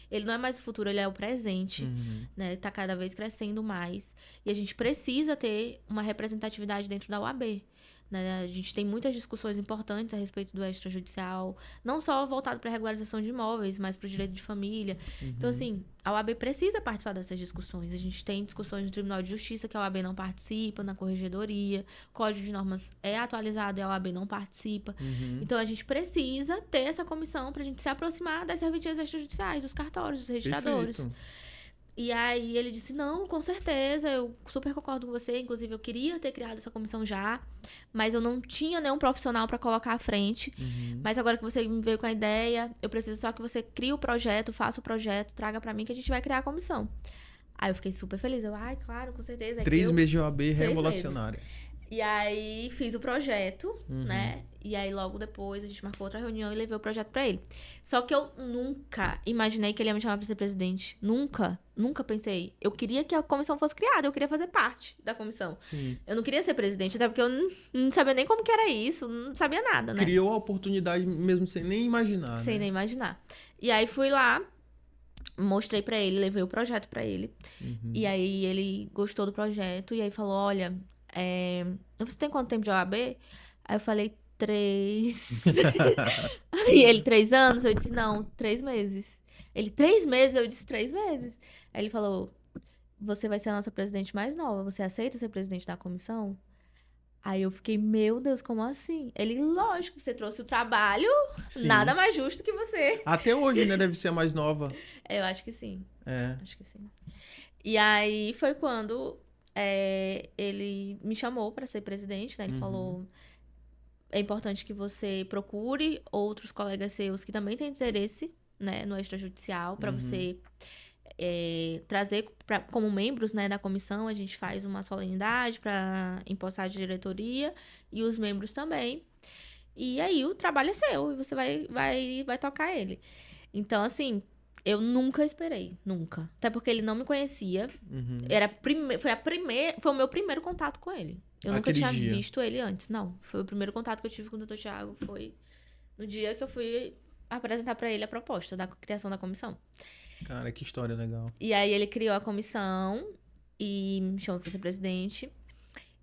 ele não é mais o futuro, ele é o presente, né? Tá cada vez crescendo mais. E a gente precisa ter uma representatividade dentro da OAB, né? A gente tem muitas discussões importantes a respeito do extrajudicial, não só voltado para a regularização de imóveis, mas para o direito de família. Então, assim, a OAB precisa participar dessas discussões. A gente tem discussões no Tribunal de Justiça que a OAB não participa, na Corregedoria, o Código de Normas é atualizado e a OAB não participa. Então, a gente precisa ter essa comissão para a gente se aproximar das serventias extrajudiciais, dos cartórios, dos registradores. Perfeito. E aí ele disse, não, com certeza, eu super concordo com você. Inclusive, eu queria ter criado essa comissão já, mas eu não tinha nenhum profissional para colocar à frente. Mas agora que você me veio com a ideia, eu preciso só que você crie o projeto, faça o projeto, traga para mim que a gente vai criar a comissão. Aí eu fiquei super feliz. Eu, claro, com certeza. 3 meses de OAB revolucionária. E aí fiz o projeto, né? E aí logo depois a gente marcou outra reunião e levei o projeto pra ele. Só que eu nunca imaginei que ele ia me chamar pra ser presidente. Nunca. Nunca pensei. Eu queria que a comissão fosse criada, eu queria fazer parte da comissão. Sim. Eu não queria ser presidente, até porque eu não sabia nem como que era isso, não sabia nada, né? Criou a oportunidade mesmo sem nem imaginar, Sem né? nem imaginar. E aí fui lá, mostrei pra ele, levei o projeto pra ele. E aí ele gostou do projeto e aí falou, olha, você tem quanto tempo de OAB? Aí eu falei, 3. E ele, 3 anos? Eu disse, não, 3 meses. Ele, 3 meses? Eu disse, 3 meses. Aí ele falou, você vai ser a nossa presidente mais nova, você aceita ser presidente da comissão? Aí eu fiquei, meu Deus, como assim? Ele, lógico, você trouxe o trabalho, Sim. nada mais justo que você. Até hoje, né? Deve ser a mais nova. Eu acho que sim. É. Acho que sim. E aí foi quando ele me chamou para ser presidente, né? Ele falou, é importante que você procure outros colegas seus que também têm interesse, né, no extrajudicial, para você trazer como membros, né, da comissão. A gente faz uma solenidade para empossar a diretoria e os membros também. E aí o trabalho é seu e você vai tocar ele. Então, assim, eu nunca esperei, nunca. Até porque ele não me conhecia. Foi o meu primeiro contato com ele. Eu nunca tinha visto ele antes, não. Foi o primeiro contato que eu tive com o Dr. Thiago, foi no dia que eu fui apresentar pra ele a proposta da criação da comissão. Cara, que história legal. E aí ele criou a comissão e me chamou para ser presidente.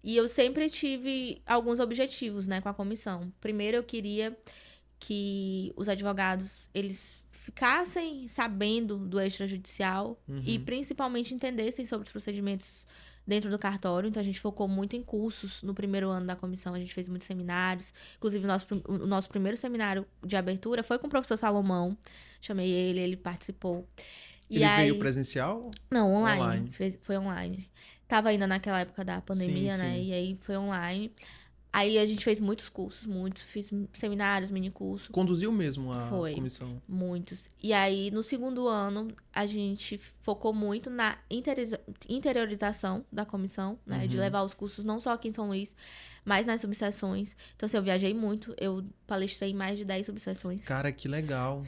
E eu sempre tive alguns objetivos, né, com a comissão. Primeiro, eu queria que os advogados, eles ficassem sabendo do extrajudicial e principalmente entendessem sobre os procedimentos dentro do cartório. Então, a gente focou muito em cursos no primeiro ano da comissão. A gente fez muitos seminários. Inclusive, o nosso primeiro seminário de abertura foi com o professor Salomão. Chamei ele participou. E Ele veio aí... presencial? Não, online. Foi online. Tava ainda naquela época da pandemia, Sim, né? sim. E aí foi online. Aí a gente fez muitos cursos, muitos. Fiz seminários, mini curso. Conduziu mesmo a Foi, comissão? muitos. E aí, no segundo ano, a gente focou muito na interiorização da comissão, né? De levar os cursos não só aqui em São Luís, mas nas subseções. Então, assim, eu viajei muito. Eu palestrei em mais de 10 subseções. Cara, que legal.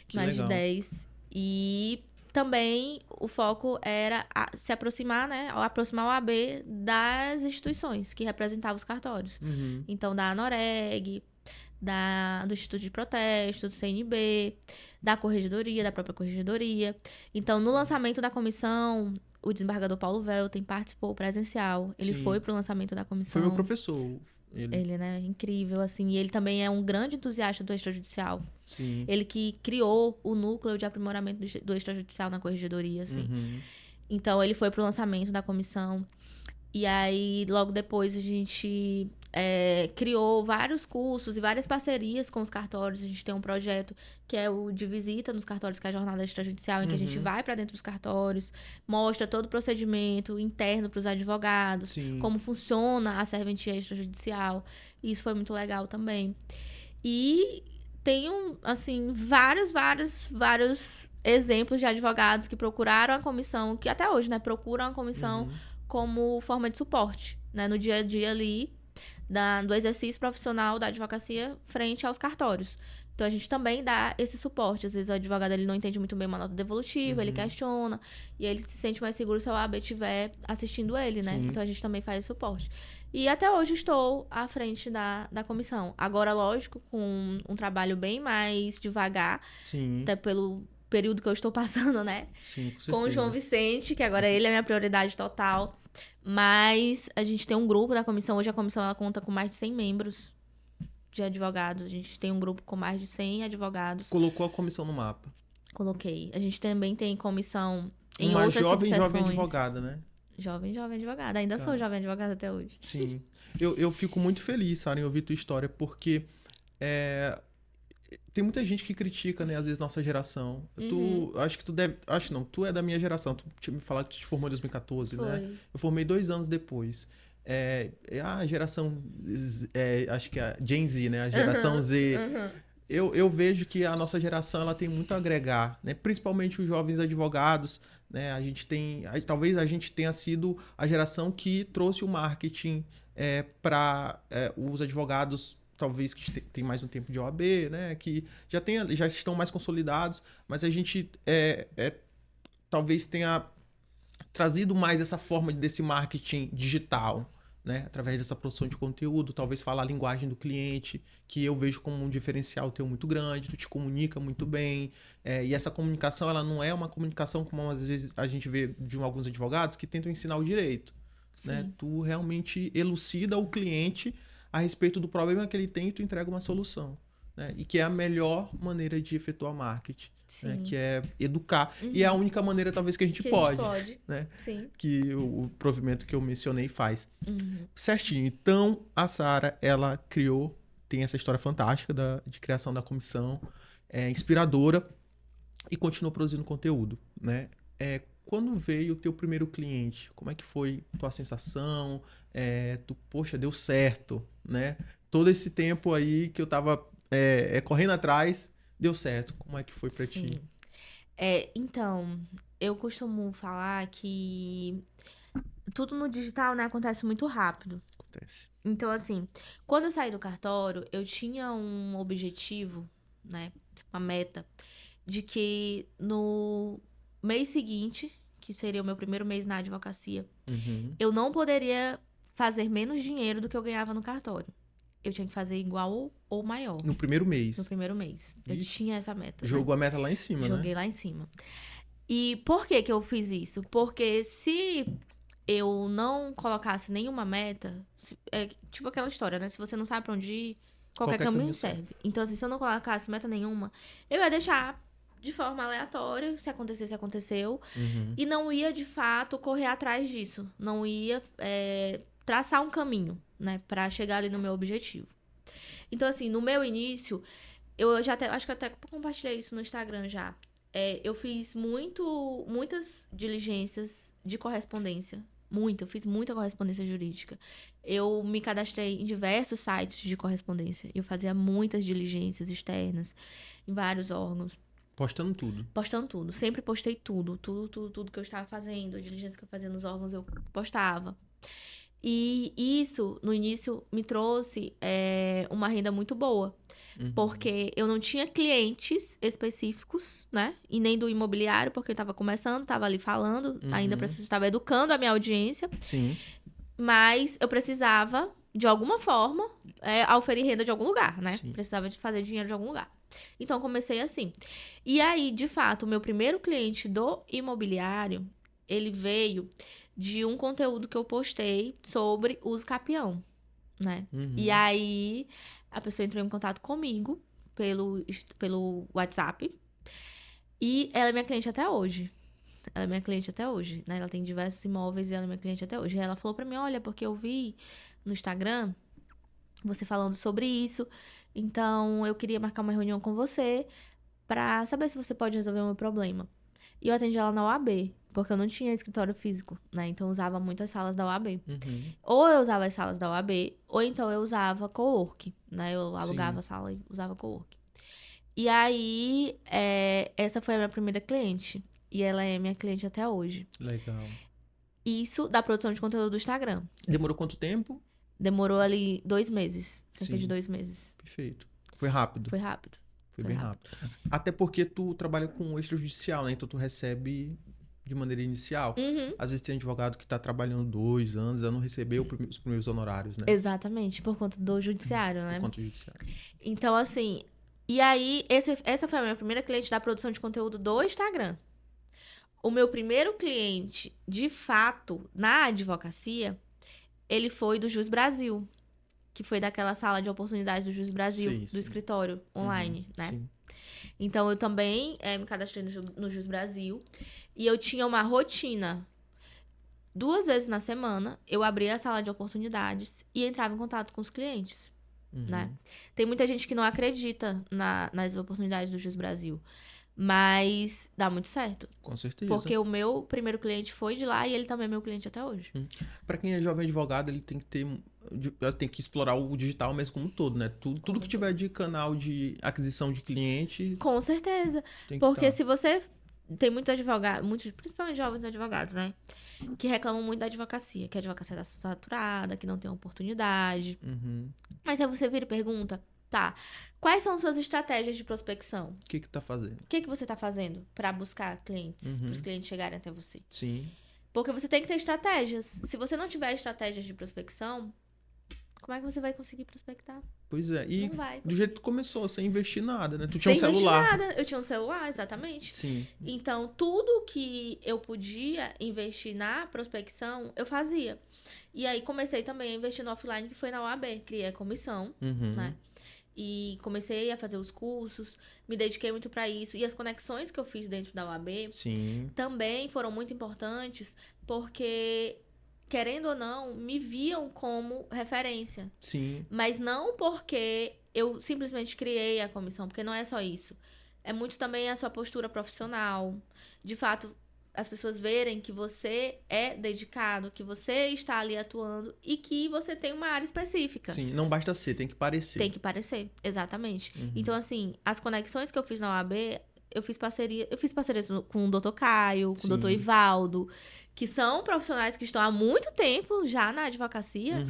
Que Mais legal. de 10. E também o foco era se aproximar, né? Aproximar o AB das instituições que representavam os cartórios. Então, da ANOREG, do Instituto de Protesto, do CNB, da Corregedoria, da própria Corregedoria. Então, no lançamento da comissão, o desembargador Paulo Velten participou presencial. Ele Sim. foi pro lançamento da comissão. Foi meu professor. Ele, né? Incrível, assim. E ele também é um grande entusiasta do extrajudicial. Sim. Ele que criou o núcleo de aprimoramento do extrajudicial na Corregedoria, assim. Então, ele foi pro lançamento da comissão. E aí, logo depois, a gente criou vários cursos e várias parcerias com os cartórios. A gente tem um projeto que é o de visita nos cartórios, que é a jornada extrajudicial, em que a gente vai para dentro dos cartórios, mostra todo o procedimento interno para os advogados, Sim. como funciona a serventia extrajudicial. E isso foi muito legal também. E tem, assim, vários exemplos de advogados que procuraram a comissão, que até hoje, né, procuram a comissão como forma de suporte, né, no dia a dia ali, do exercício profissional da advocacia frente aos cartórios. Então, a gente também dá esse suporte. Às vezes, o advogado ele não entende muito bem uma nota devolutiva, ele questiona, e ele se sente mais seguro se o AB estiver assistindo ele, né? Sim. Então, a gente também faz esse suporte. E até hoje estou à frente da comissão. Agora, lógico, com um trabalho bem mais devagar, Sim. até pelo período que eu estou passando, né? Sim, com certeza. Com o João Vicente, que agora ele é minha prioridade total. Mas a gente tem um grupo da comissão. Hoje a comissão ela conta com mais de 100 membros de advogados. A gente tem um grupo com mais de 100 advogados. Colocou a comissão no mapa. Coloquei. A gente também tem comissão em Uma outras jovem subseções. advogada, né? Jovem advogada. Ainda sou jovem advogada até hoje. Sim. Eu fico muito feliz, Sara, em ouvir tua história, porque tem muita gente que critica, né, às vezes, nossa geração. Acho que tu deve... Acho não, tu é da minha geração. Tu tinha me falado que tu te formou em 2014, Foi. né? Eu formei 2 anos depois. A geração... acho que é a Gen Z, né? A geração Z. Eu vejo que a nossa geração ela tem muito a agregar, né? Principalmente os jovens advogados, né? A gente tem... Talvez a gente tenha sido a geração que trouxe o marketing para os advogados, talvez que tem mais um tempo de OAB, né? Que já estão mais consolidados, mas a gente talvez tenha trazido mais essa forma desse marketing digital, né? Através dessa produção de conteúdo, talvez falar a linguagem do cliente, que eu vejo como um diferencial teu muito grande, tu te comunica muito bem, e essa comunicação ela não é uma comunicação como às vezes a gente vê de alguns advogados que tentam ensinar o direito, né? Tu realmente elucida o cliente a respeito do problema que ele tem e tu entrega uma solução, né? E que é a melhor maneira de efetuar marketing, né? Que é educar. E é a única maneira, talvez, que a gente pode. Né? Sim. Que o provimento que eu mencionei faz. Certinho. Então, a Sara, ela tem essa história fantástica de criação da comissão, inspiradora, e continuou produzindo conteúdo, né? Quando veio o teu primeiro cliente, como é que foi tua sensação? Poxa, deu certo, né? Todo esse tempo aí que eu tava correndo atrás, deu certo. Como é que foi pra ti? Então, eu costumo falar que tudo no digital, né, acontece muito rápido. Acontece. Então, assim, quando eu saí do cartório, eu tinha um objetivo, né, uma meta, de que no mês seguinte, que seria o meu primeiro mês na advocacia, eu não poderia fazer menos dinheiro do que eu ganhava no cartório. eu tinha que fazer igual ou maior No primeiro mês. no primeiro mês. Eu Ixi. tinha essa meta. Jogou a meta lá em cima, Joguei lá em cima. E por que que eu fiz isso? Porque se eu não colocasse nenhuma meta, é tipo aquela história, né? Se você não sabe pra onde ir, qualquer caminho serve. Então, assim, se eu não colocasse meta nenhuma, eu ia deixar de forma aleatória, se acontecesse, aconteceu. Uhum. E não ia, de fato, correr atrás disso. Não ia traçar um caminho, né? Pra chegar ali no meu objetivo. Então, assim, no meu início, eu já até, acho que eu até compartilhei isso no Instagram já. Eu fiz muitas diligências de correspondência. Eu fiz muita correspondência jurídica. Eu me cadastrei em diversos sites de correspondência. Eu fazia muitas diligências externas em vários órgãos. Postando tudo. Postando tudo. Sempre postei tudo. Tudo que eu estava fazendo. A diligência que eu fazia nos órgãos, eu postava. E isso, no início, me trouxe uma renda muito boa. Uhum. Porque eu não tinha clientes específicos, né? E nem do imobiliário, porque eu estava começando, estava ali falando. Ainda estava educando a minha audiência. Sim. Mas eu precisava, de alguma forma, auferir renda de algum lugar, né? Sim. Precisava de fazer dinheiro de algum lugar. Então, comecei assim. E aí, de fato, o meu primeiro cliente do imobiliário, ele veio de um conteúdo que eu postei sobre uso capião, né? Uhum. E aí, a pessoa entrou em contato comigo pelo WhatsApp. E ela é minha cliente até hoje. Ela é minha cliente até hoje, né? Ela tem diversos imóveis e ela é minha cliente até hoje. E ela falou pra mim, olha, porque eu vi no Instagram você falando sobre isso, então eu queria marcar uma reunião com você pra saber se você pode resolver o meu problema. E eu atendi ela na OAB, porque eu não tinha escritório físico, né? Então eu usava muitas salas da OAB. Uhum. Ou eu usava as salas da OAB, ou então eu usava cowork, né? Eu alugava a sala e usava cowork. E aí, essa foi a minha primeira cliente. E ela é minha cliente até hoje. Legal. Isso da produção de conteúdo do Instagram. Demorou quanto tempo? Demorou ali 2 meses. Cerca Sim. de 2 meses. Perfeito. Foi rápido. Foi rápido. Foi bem rápido. Até porque tu trabalha com extrajudicial, né? Então tu recebe de maneira inicial. Uhum. Às vezes tem advogado que tá trabalhando 2 anos, já não recebeu os primeiros honorários, né? Exatamente, por conta do judiciário, né? Por conta do judiciário. Então, assim... E aí, essa foi a minha primeira cliente da produção de conteúdo do Instagram. O meu primeiro cliente, de fato, na advocacia, ele foi do Jus Brasil. Que foi daquela sala de oportunidade do Jus Brasil, do escritório online, né? Sim. Então, eu também me cadastrei no Jus Brasil. E eu tinha uma rotina. 2 vezes na semana, eu abria a sala de oportunidades e entrava em contato com os clientes. Né? Tem muita gente que não acredita nas oportunidades do Jus Brasil. Mas dá muito certo. Com certeza. Porque o meu primeiro cliente foi de lá e ele também é meu cliente até hoje. Para quem é jovem advogado, ele tem que explorar o digital, mas como um todo, né? Tudo que tiver de canal de aquisição de cliente. Com certeza. Porque se você... Tem muitos advogados, principalmente jovens advogados, né? Que reclamam muito da advocacia. Que a advocacia tá saturada, que não tem oportunidade. Mas aí você vira e pergunta, tá, quais são suas estratégias de prospecção? O que tá fazendo? O que você tá fazendo para buscar clientes, para os clientes chegarem até você? Sim. Porque você tem que ter estratégias. Se você não tiver estratégias de prospecção, como é que você vai conseguir prospectar? Pois é. E não vai do jeito que tu começou, sem investir nada, né? Tu tinha um celular. Sem investir nada. Eu tinha um celular, exatamente. Sim. Então, tudo que eu podia investir na prospecção, eu fazia. E aí, comecei também a investir no offline, que foi na OAB. Criei a comissão, né? E comecei a fazer os cursos, me dediquei muito para isso. E as conexões que eu fiz dentro da OAB também foram muito importantes, porque, querendo ou não, me viam como referência. Sim. Mas não porque eu simplesmente criei a comissão, porque não é só isso. É muito também a sua postura profissional. De fato, as pessoas verem que você é dedicado, que você está ali atuando e que você tem uma área específica. Sim, não basta ser, tem que parecer. Tem que parecer, exatamente. Então, assim, as conexões que eu fiz na OAB, eu fiz parcerias com o Dr. Caio, com o Dr. Ivaldo, que são profissionais que estão há muito tempo já na advocacia,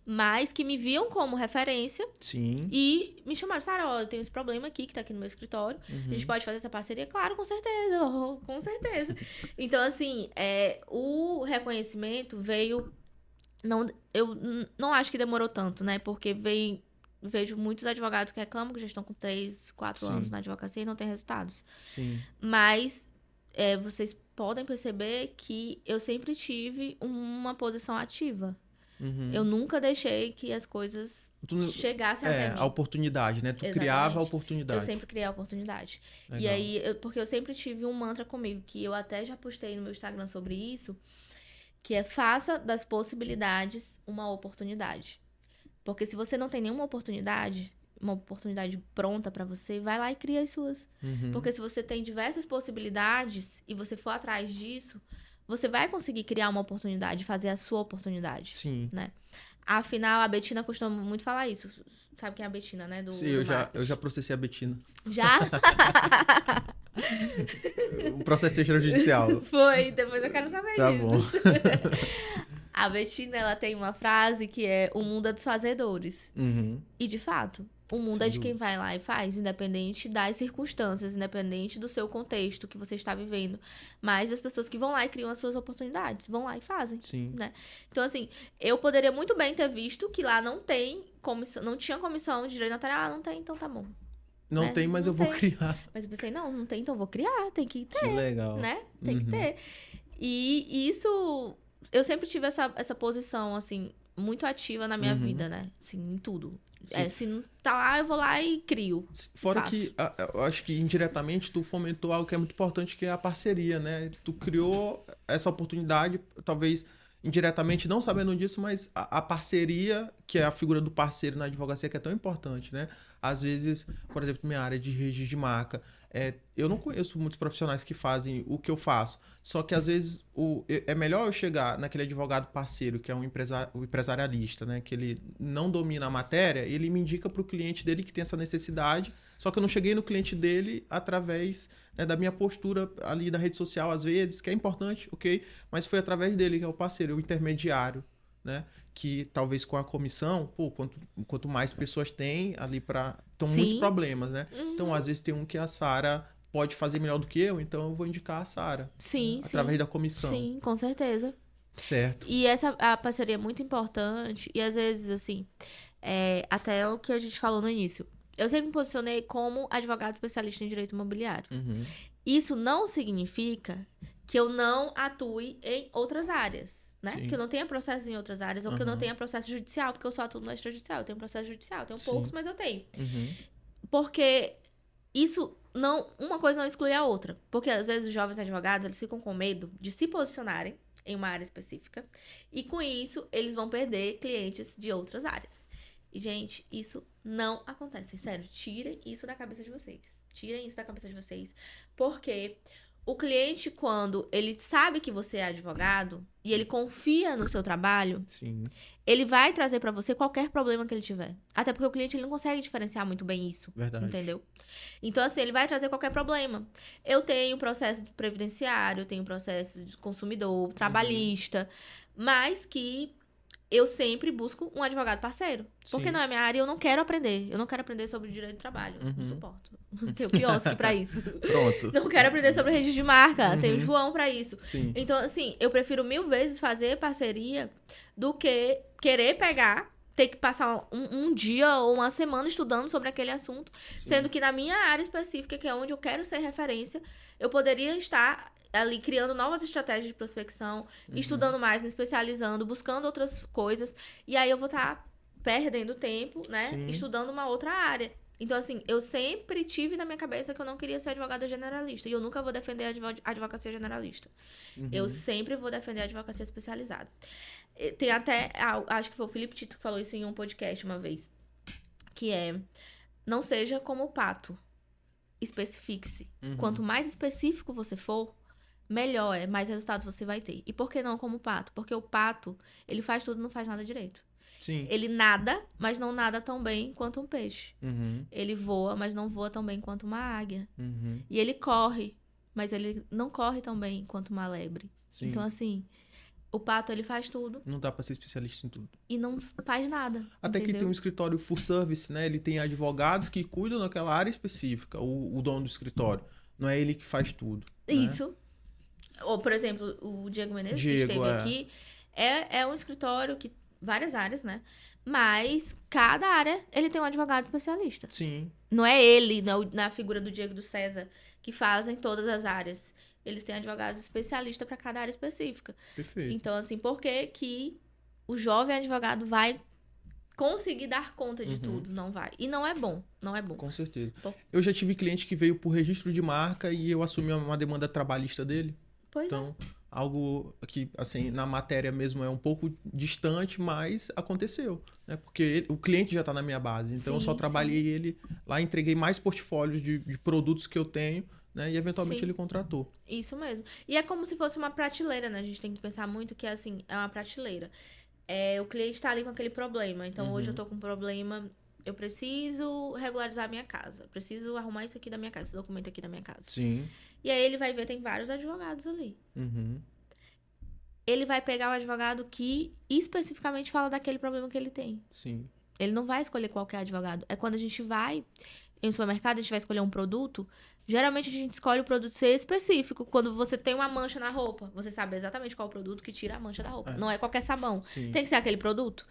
mas que me viam como referência. Sim. E me chamaram, Sara, ó, eu tenho esse problema aqui, que tá aqui no meu escritório. A gente pode fazer essa parceria? Claro, com certeza. Com certeza. Então, assim, o reconhecimento veio... eu não acho que demorou tanto, né? Porque veio vejo muitos advogados que reclamam que já estão com 3, 4 Sim. anos na advocacia e não tem resultados. Sim. Mas vocês podem perceber que eu sempre tive uma posição ativa. Eu nunca deixei que as coisas chegassem até mim. A oportunidade, né? Tu Exatamente. criava a oportunidade. Eu sempre criei a oportunidade. Legal. E aí, porque eu sempre tive um mantra comigo, que eu até já postei no meu Instagram sobre isso, que é faça das possibilidades uma oportunidade. Porque se você não tem nenhuma oportunidade, uma oportunidade pronta pra você, vai lá e cria as suas. Porque se você tem diversas possibilidades e você for atrás disso, você vai conseguir criar uma oportunidade, fazer a sua oportunidade. Sim. Né? Afinal, a Betina costuma muito falar isso. Sabe quem é a Betina, né? Sim, eu já processei a Betina. Já? O processo extrajudicial. Foi, depois eu quero saber Tá disso. bom. A Betina, ela tem uma frase que é: o mundo é dos fazedores. E, de fato, o mundo Sem é de quem dúvida. vai lá e faz, independente das circunstâncias, independente do seu contexto que você está vivendo. Mas as pessoas que vão lá e criam as suas oportunidades, vão lá e fazem. Sim. Né? Então, assim, eu poderia muito bem ter visto que lá não tem comissão, não tinha comissão de direito notarial. Ah, não tem, então tá bom. Não Né? tem, mas Não eu vou tem. criar. Mas eu pensei, não tem, então eu vou criar, tem que ter. Que legal. Né? Tem que ter. E isso, eu sempre tive essa posição, assim, muito ativa na minha vida, né? Assim, em tudo. Se não tá lá, eu vou lá e crio. Fora faço. que, eu acho que indiretamente tu fomentou algo que é muito importante, que é a parceria, né? Tu criou essa oportunidade, talvez indiretamente, não sabendo disso, mas a parceria, que é a figura do parceiro na advocacia, que é tão importante, né? Às vezes, por exemplo, minha área de registro de marca, eu não conheço muitos profissionais que fazem o que eu faço. Só que, às vezes, é melhor eu chegar naquele advogado parceiro, que é um empresarialista, né? Que ele não domina a matéria, e ele me indica para o cliente dele que tem essa necessidade. Só que eu não cheguei no cliente dele através, né, da minha postura ali na rede social, às vezes, que é importante, ok? Mas foi através dele, que é o parceiro, o intermediário, né? Que talvez com a comissão, quanto mais pessoas tem ali para... Estão muitos problemas, né? Então, às vezes, tem um que a Sara pode fazer melhor do que eu, então eu vou indicar a Sara. Sim, né? Através da comissão. Sim, com certeza. Certo. E a parceria é muito importante. E às vezes, assim, até o que a gente falou no início. Eu sempre me posicionei como advogado especialista em direito imobiliário. Isso não significa que eu não atue em outras áreas, né? Sim. Que eu não tenha processos em outras áreas, ou que eu não tenha processo judicial, porque eu só atuo no extrajudicial. Eu tenho processo judicial, eu tenho poucos, mas eu tenho. Porque isso não... Uma coisa não exclui a outra. Porque às vezes os jovens advogados, eles ficam com medo de se posicionarem em uma área específica. E com isso, eles vão perder clientes de outras áreas. E, gente, isso não acontece. Sério, tirem isso da cabeça de vocês. Tirem isso da cabeça de vocês. Porque o cliente, quando ele sabe que você é advogado e ele confia no seu trabalho, Sim. ele vai trazer pra você qualquer problema que ele tiver. Até porque o cliente ele não consegue diferenciar muito bem isso. Verdade. Entendeu? Então, assim, ele vai trazer qualquer problema. Eu tenho processo de previdenciário, eu tenho processo de consumidor, trabalhista, mas que eu sempre busco um advogado parceiro. Porque Sim. não é minha área e eu não quero aprender. Eu não quero aprender sobre direito do trabalho. Eu não suporto. Tenho o quiosque pra isso. Pronto. Não quero aprender sobre registro de marca. Tenho o João pra isso. Sim. Então, assim, eu prefiro 1000 vezes fazer parceria do que querer pegar, ter que passar um dia ou uma semana estudando sobre aquele assunto. Sim. Sendo que na minha área específica, que é onde eu quero ser referência, eu poderia estar ali criando novas estratégias de prospecção, estudando mais, me especializando, buscando outras coisas. E aí eu vou estar perdendo tempo, né? Sim. Estudando uma outra área. Então, assim, eu sempre tive na minha cabeça que eu não queria ser advogada generalista. E eu nunca vou defender a advocacia generalista. Eu sempre vou defender a advocacia especializada. Tem até, acho que foi o Felipe Tito que falou isso em um podcast uma vez. Que é, não seja como o pato. Especifique-se. Quanto mais específico você for, melhor mais resultados você vai ter. E por que não como o pato? Porque o pato, ele faz tudo e não faz nada direito. Sim. Ele nada, mas não nada tão bem quanto um peixe. Ele voa, mas não voa tão bem quanto uma águia. E ele corre, mas ele não corre tão bem quanto uma lebre. Sim. Então, assim, o pato, ele faz tudo Não dá pra ser especialista em tudo. e não faz nada. Até entendeu? que tem um escritório full service, né? Ele tem advogados que cuidam daquela área específica, o dono do escritório. Não é ele que faz tudo. Né? Isso. Ou, por exemplo, o Diego Menezes, que esteve aqui, é um escritório que... Várias áreas, né? Mas cada área, ele tem um advogado especialista. Sim. Não é ele, não é a figura do Diego e do César, que fazem todas as áreas. Eles têm advogados especialistas para cada área específica. Perfeito. Então, assim, por que o jovem advogado vai conseguir dar conta de tudo? Não vai. E não é bom. Não é bom. Com certeza. Bom. Eu já tive cliente que veio por registro de marca e eu assumi uma demanda trabalhista dele. Pois Então, algo que, assim, na matéria mesmo é um pouco distante, mas aconteceu, né? Porque o cliente já está na minha base. Então, eu só Sim, trabalhei ele lá, entreguei mais portfólios de produtos que eu tenho, né? E, eventualmente, Sim. ele contratou. Isso mesmo. E é como se fosse uma prateleira, né? A gente tem que pensar muito que, assim, é uma prateleira. O cliente tá ali com aquele problema. Então, hoje eu tô com um problema, eu preciso regularizar a minha casa. Preciso arrumar isso aqui da minha casa, esse documento aqui da minha casa. Sim. E aí ele vai ver, tem vários advogados ali. Uhum. Ele vai pegar o advogado que especificamente fala daquele problema que ele tem. Sim. Ele não vai escolher qualquer advogado. É quando a gente vai em um supermercado, a gente vai escolher um produto. Geralmente a gente escolhe o produto ser específico. Quando você tem uma mancha na roupa, você sabe exatamente qual o produto que tira a mancha da roupa. Não é qualquer sabão. Sim. Tem que ser aquele produto.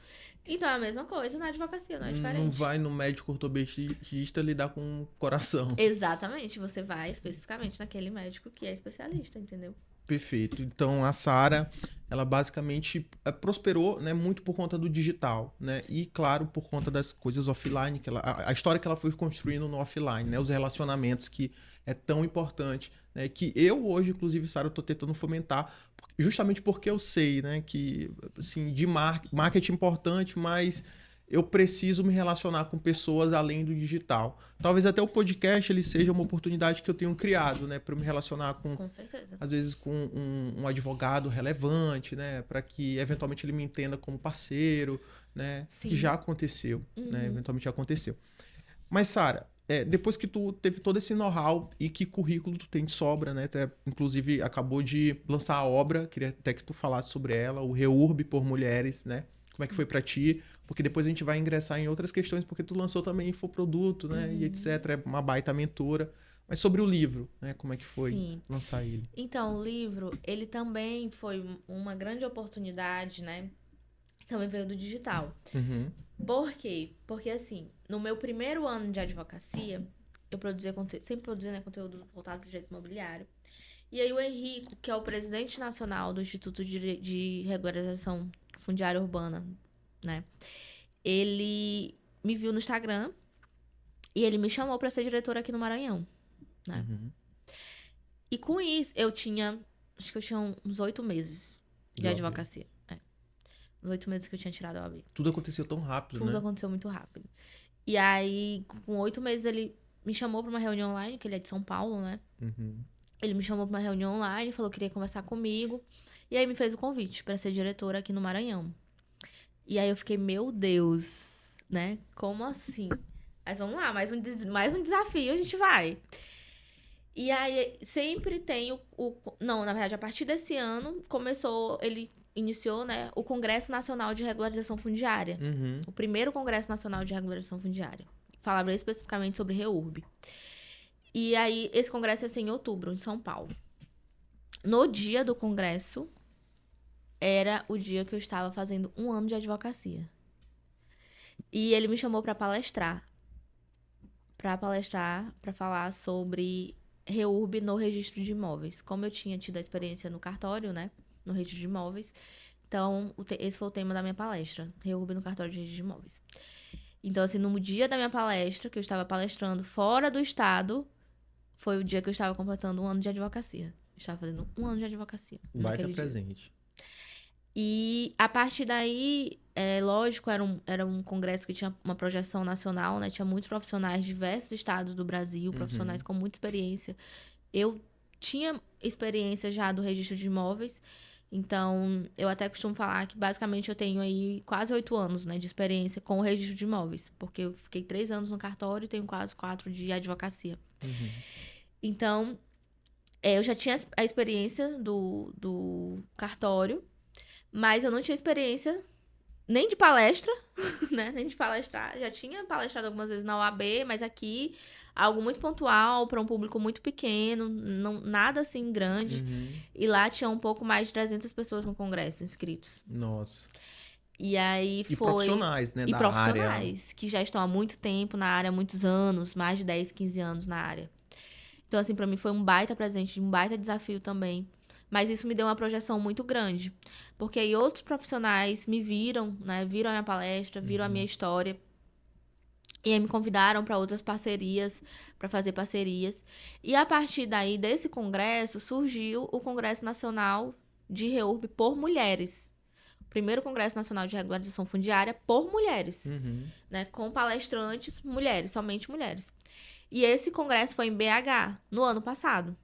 Então é a mesma coisa na advocacia, não é diferente. Não vai no médico ortopedista lidar com o coração. Exatamente. Você vai especificamente naquele médico que é especialista, entendeu? Perfeito. Então, a Sara, ela basicamente prosperou, né, muito por conta do digital, né? E, claro, por conta das coisas offline, que a história que ela foi construindo no offline, né? Os relacionamentos que é tão importante, né? Que eu hoje, inclusive, Sara, eu tô tentando fomentar, justamente porque eu sei, né, que, assim, de marketing é importante, mas eu preciso me relacionar com pessoas além do digital. Talvez até o podcast ele seja uma oportunidade que eu tenho criado, né, para me relacionar Com certeza. às vezes com um advogado relevante, né, para que eventualmente ele me entenda como parceiro, né, Sim. que já aconteceu, né, eventualmente já aconteceu. Mas Sara, depois que tu teve todo esse know-how e que currículo tu tem de sobra, né, até, inclusive acabou de lançar a obra, queria até que tu falasse sobre ela, o REURB por Mulheres, né? Como é que foi pra ti? Porque depois a gente vai ingressar em outras questões, porque tu lançou também infoproduto, né? E etc. É uma baita mentora. Mas sobre o livro, né? Como é que foi lançar ele? Então, o livro, ele também foi uma grande oportunidade, né? Também veio do digital. Uhum. Por quê? Porque, assim, no meu primeiro ano de advocacia, eu produzia sempre produzia, né, conteúdo voltado para o direito imobiliário. E aí o Henrico, que é o presidente nacional do Instituto de Regularização Fundiária Urbana, né? Ele me viu no Instagram e ele me chamou para ser diretora aqui no Maranhão, né? E com isso, acho que eu tinha uns 8 meses de advocacia. Uns 8 meses que eu tinha tirado a OAB. Tudo aconteceu tão rápido, Tudo né? aconteceu muito rápido. E aí, com 8 meses, ele me chamou pra uma reunião online, que ele é de São Paulo, né? Ele me chamou pra uma reunião online, falou que queria conversar comigo. E aí me fez o convite pra ser diretora aqui no Maranhão. E aí eu fiquei, meu Deus, né? Como assim? Mas vamos lá, mais um desafio, a gente vai. E aí sempre tem Não, na verdade, a partir desse ano, ele iniciou, né, o Congresso Nacional de Regularização Fundiária. O primeiro Congresso Nacional de Regularização Fundiária. Falava especificamente sobre REURB. E aí, esse congresso ia ser em outubro, em São Paulo. No dia do congresso, era o dia que eu estava fazendo 1 ano de advocacia. E ele me chamou para palestrar. Para falar sobre REURB no registro de imóveis. Como eu tinha tido a experiência no cartório, né? No registro de imóveis. Então, esse foi o tema da minha palestra. REURB no cartório de registro de imóveis. Então, assim, no dia da minha palestra, que eu estava palestrando fora do estado, foi o dia que eu estava completando 1 ano de advocacia. Eu estava fazendo 1 ano de advocacia. Baita presente. E a partir daí, lógico, era um congresso que tinha uma projeção nacional, né? Tinha muitos profissionais de diversos estados do Brasil, profissionais com muita experiência. Eu tinha experiência já do registro de imóveis, então eu até costumo falar que basicamente eu tenho aí quase 8 anos, né, de experiência com o registro de imóveis, porque eu fiquei 3 anos no cartório e tenho quase 4 de advocacia. Então, eu já tinha a experiência do cartório, mas eu não tinha experiência nem de palestra, né? Nem de palestrar. Já tinha palestrado algumas vezes na OAB, mas aqui algo muito pontual para um público muito pequeno, nada assim grande. E lá tinha um pouco mais de 300 pessoas no congresso inscritos. Nossa. E aí E foi... profissionais, né, E da área. profissionais, que já estão há muito tempo na área, há muitos anos, mais de 10, 15 anos na área. Então, assim, pra mim foi um baita presente, um baita desafio também. Mas isso me deu uma projeção muito grande. Porque aí outros profissionais me viram, né? Viram a minha palestra, viram a minha história. E aí me convidaram para outras parcerias, para fazer parcerias. E a partir daí, desse congresso, surgiu o Congresso Nacional de REURB por Mulheres. O primeiro Congresso Nacional de Regularização Fundiária por mulheres, né? Com palestrantes mulheres, somente mulheres. E esse congresso foi em BH, no ano passado.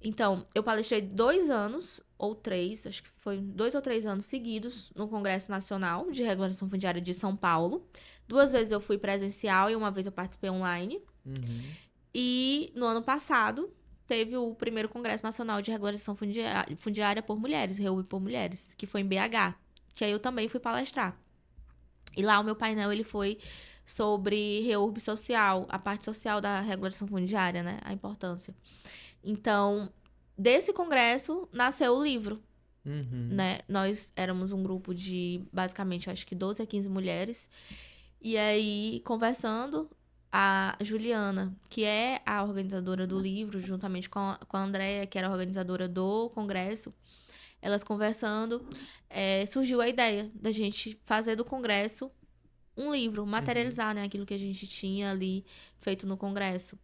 Então, eu palestrei 2 anos, ou 3, acho que foi 2 ou 3 anos seguidos, no Congresso Nacional de Regularização Fundiária de São Paulo. 2 vezes eu fui presencial e 1 vez eu participei online. E no ano passado, teve o primeiro Congresso Nacional de Regularização Fundiária por Mulheres, REURB por Mulheres, que foi em BH, que aí eu também fui palestrar. E lá o meu painel, ele foi sobre REURB social, a parte social da regularização fundiária, né? A importância. Então, desse congresso, nasceu o livro, né? Nós éramos um grupo de, basicamente, acho que 12 a 15 mulheres. E aí, conversando, a Juliana, que é a organizadora do livro, juntamente com a Andrea, que era a organizadora do congresso, elas conversando, surgiu a ideia da gente fazer do congresso um livro, materializar, né, aquilo que a gente tinha ali feito no congresso.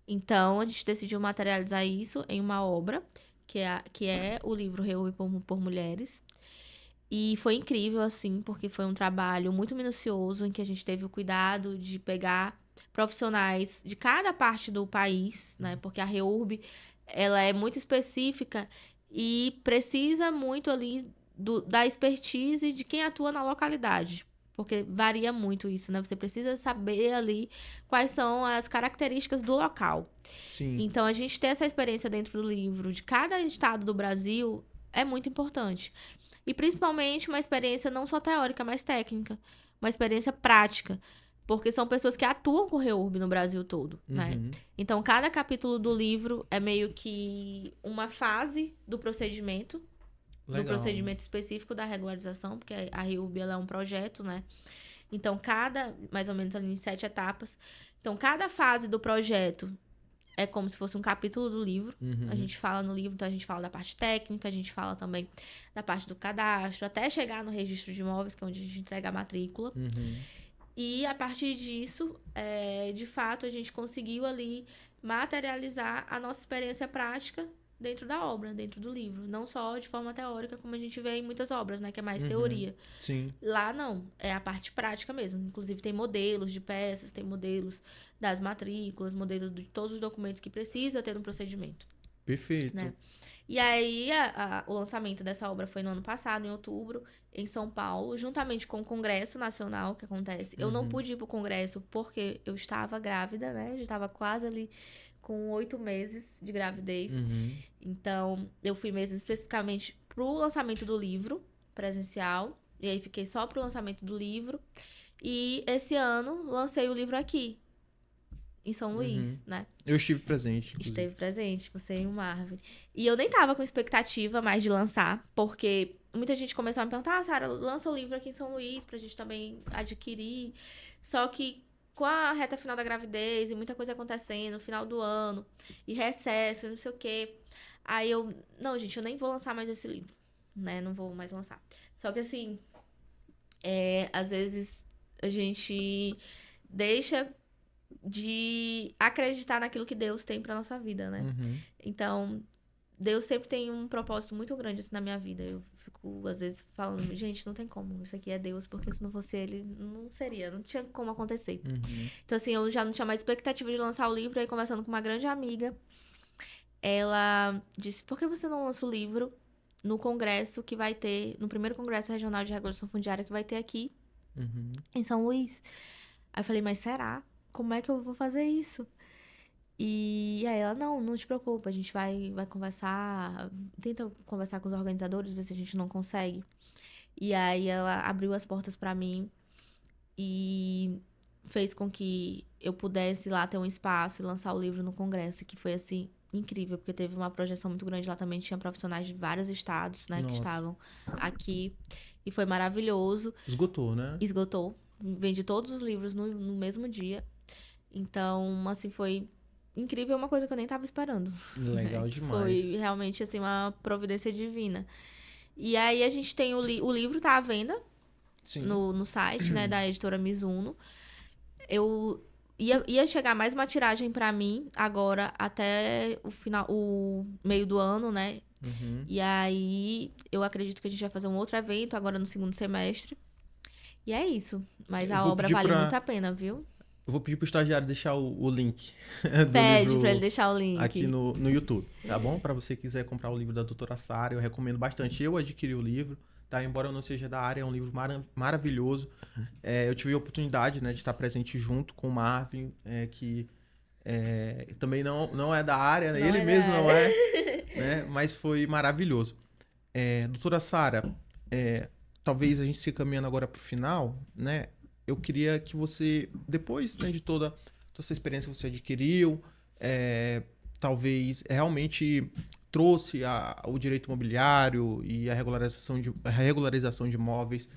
Então, a gente decidiu materializar isso em uma obra, que é o livro REURB por Mulheres. E foi incrível, assim, porque foi um trabalho muito minucioso, em que a gente teve o cuidado de pegar profissionais de cada parte do país, né? Porque a REURB, ela é muito específica e precisa muito ali da expertise de quem atua na localidade. Porque varia muito isso, né? Você precisa saber ali quais são as características do local. Sim. Então, a gente ter essa experiência dentro do livro de cada estado do Brasil é muito importante. E principalmente uma experiência não só teórica, mas técnica. Uma experiência prática. Porque são pessoas que atuam com REURB no Brasil todo, né? Então, cada capítulo do livro é meio que uma fase do procedimento. Legal. Do procedimento específico da regularização, porque a REURB, ela é um projeto, né? Então, mais ou menos ali em 7 etapas. Então, cada fase do projeto é como se fosse um capítulo do livro. A gente fala no livro, então a gente fala da parte técnica, a gente fala também da parte do cadastro, até chegar no registro de imóveis, que é onde a gente entrega a matrícula. E a partir disso, de fato, a gente conseguiu ali materializar a nossa experiência prática dentro da obra, dentro do livro. Não só de forma teórica, como a gente vê em muitas obras, né? Que é mais teoria. Sim. Lá não, é a parte prática mesmo. Inclusive tem modelos de peças, tem modelos das matrículas, modelos de todos os documentos que precisa ter no procedimento. Perfeito. Né? E aí, o lançamento dessa obra foi no ano passado, em outubro, em São Paulo, juntamente com o Congresso Nacional, que acontece. Eu não pude ir pro Congresso porque eu estava grávida, né? Eu já estava quase ali com 8 meses de gravidez. Então, eu fui mesmo especificamente pro lançamento do livro presencial. E aí, fiquei só pro lançamento do livro. E esse ano, lancei o livro aqui, em São Luís, né? Eu estive presente, inclusive. Esteve presente, você e o Marvin. E eu nem tava com expectativa mais de lançar, porque muita gente começou a me perguntar, Sara, lança o livro aqui em São Luís pra gente também adquirir. Só que com a reta final da gravidez e muita coisa acontecendo, no final do ano, e recesso, não sei o quê. Aí não, gente, eu nem vou lançar mais esse livro, né? Não vou mais lançar. Só que assim, às vezes a gente deixa de acreditar naquilo que Deus tem pra nossa vida, né? Então, Deus sempre tem um propósito muito grande assim na minha vida. Eu fico, às vezes, falando, gente, não tem como. Isso aqui é Deus, porque se não fosse Ele, não seria. Não tinha como acontecer. Então, assim, eu já não tinha mais expectativa de lançar o livro. Aí, conversando com uma grande amiga, ela disse, por que você não lança o livro no congresso que vai ter, no primeiro congresso regional de regulação fundiária que vai ter aqui, em São Luís? Aí eu falei, mas será? Como é que eu vou fazer isso? E aí ela, não te preocupa, a gente vai conversar, tenta conversar com os organizadores, ver se a gente não consegue. E aí ela abriu as portas pra mim e fez com que eu pudesse lá ter um espaço e lançar o livro no congresso, que foi, assim, incrível, porque teve uma projeção muito grande lá também, tinha profissionais de vários estados, né, que estavam aqui. e foi maravilhoso. Esgotou, né? Esgotou. Vendi todos os livros no mesmo dia. Então, assim, foi incrível, uma coisa que eu nem tava esperando. Legal demais. Foi realmente, assim, uma providência divina. E aí, a gente tem o livro, tá à venda Sim. no site, né, da editora Mizuno. Eu ia chegar mais uma tiragem pra mim agora até o meio do ano, né? Uhum. E aí, eu acredito que a gente vai fazer um outro evento agora no segundo semestre. E é isso. Mas Eu a vou obra pedir vale pra- muito a pena, viu? Eu vou pedir pro estagiário deixar o link do Pede livro pra ele deixar o link. aqui no YouTube, tá bom? Pra você que quiser comprar o livro da doutora Sara, eu recomendo bastante. Eu adquiri o livro, tá? Embora eu não seja da área, é um livro maravilhoso. Eu tive a oportunidade, né, de estar presente junto com o Marvin, que também não é da área, né? Não Ele é da mesmo não área. é, né? Mas foi maravilhoso. Doutora Sara, talvez a gente se caminhando agora pro final, né? Eu queria que você, depois, né, de toda essa experiência que você adquiriu, talvez realmente trouxe o direito imobiliário e a regularização de imóveis,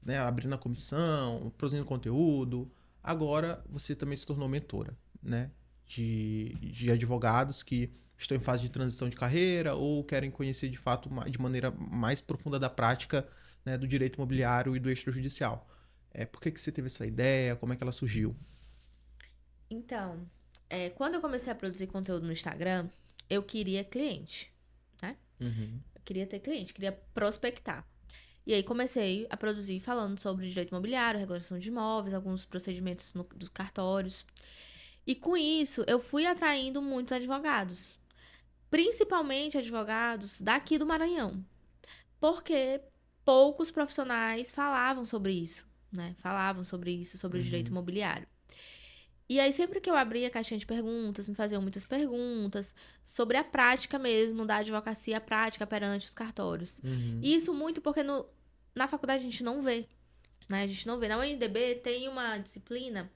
né, abrindo a comissão, produzindo conteúdo. Agora você também se tornou mentora, né, de advogados que estão em fase de transição de carreira ou querem conhecer de fato de maneira mais profunda da prática, né, do direito imobiliário e do extrajudicial. Por que você teve essa ideia? Como é que ela surgiu? Então, quando eu comecei a produzir conteúdo no Instagram, eu queria cliente, né? Uhum. Eu queria ter cliente, queria prospectar. E aí comecei a produzir falando sobre direito imobiliário, regulação de imóveis, alguns procedimentos dos cartórios. E com isso, eu fui atraindo muitos advogados. Principalmente advogados daqui do Maranhão. Porque poucos profissionais falavam sobre isso, né? Falavam sobre isso, sobre o direito imobiliário. E aí, sempre que eu abria a caixinha de perguntas, me faziam muitas perguntas sobre a prática mesmo da advocacia, a prática perante os cartórios. Uhum. E isso muito porque na faculdade a gente não vê, né? A gente não vê. Na UNDB tem uma disciplina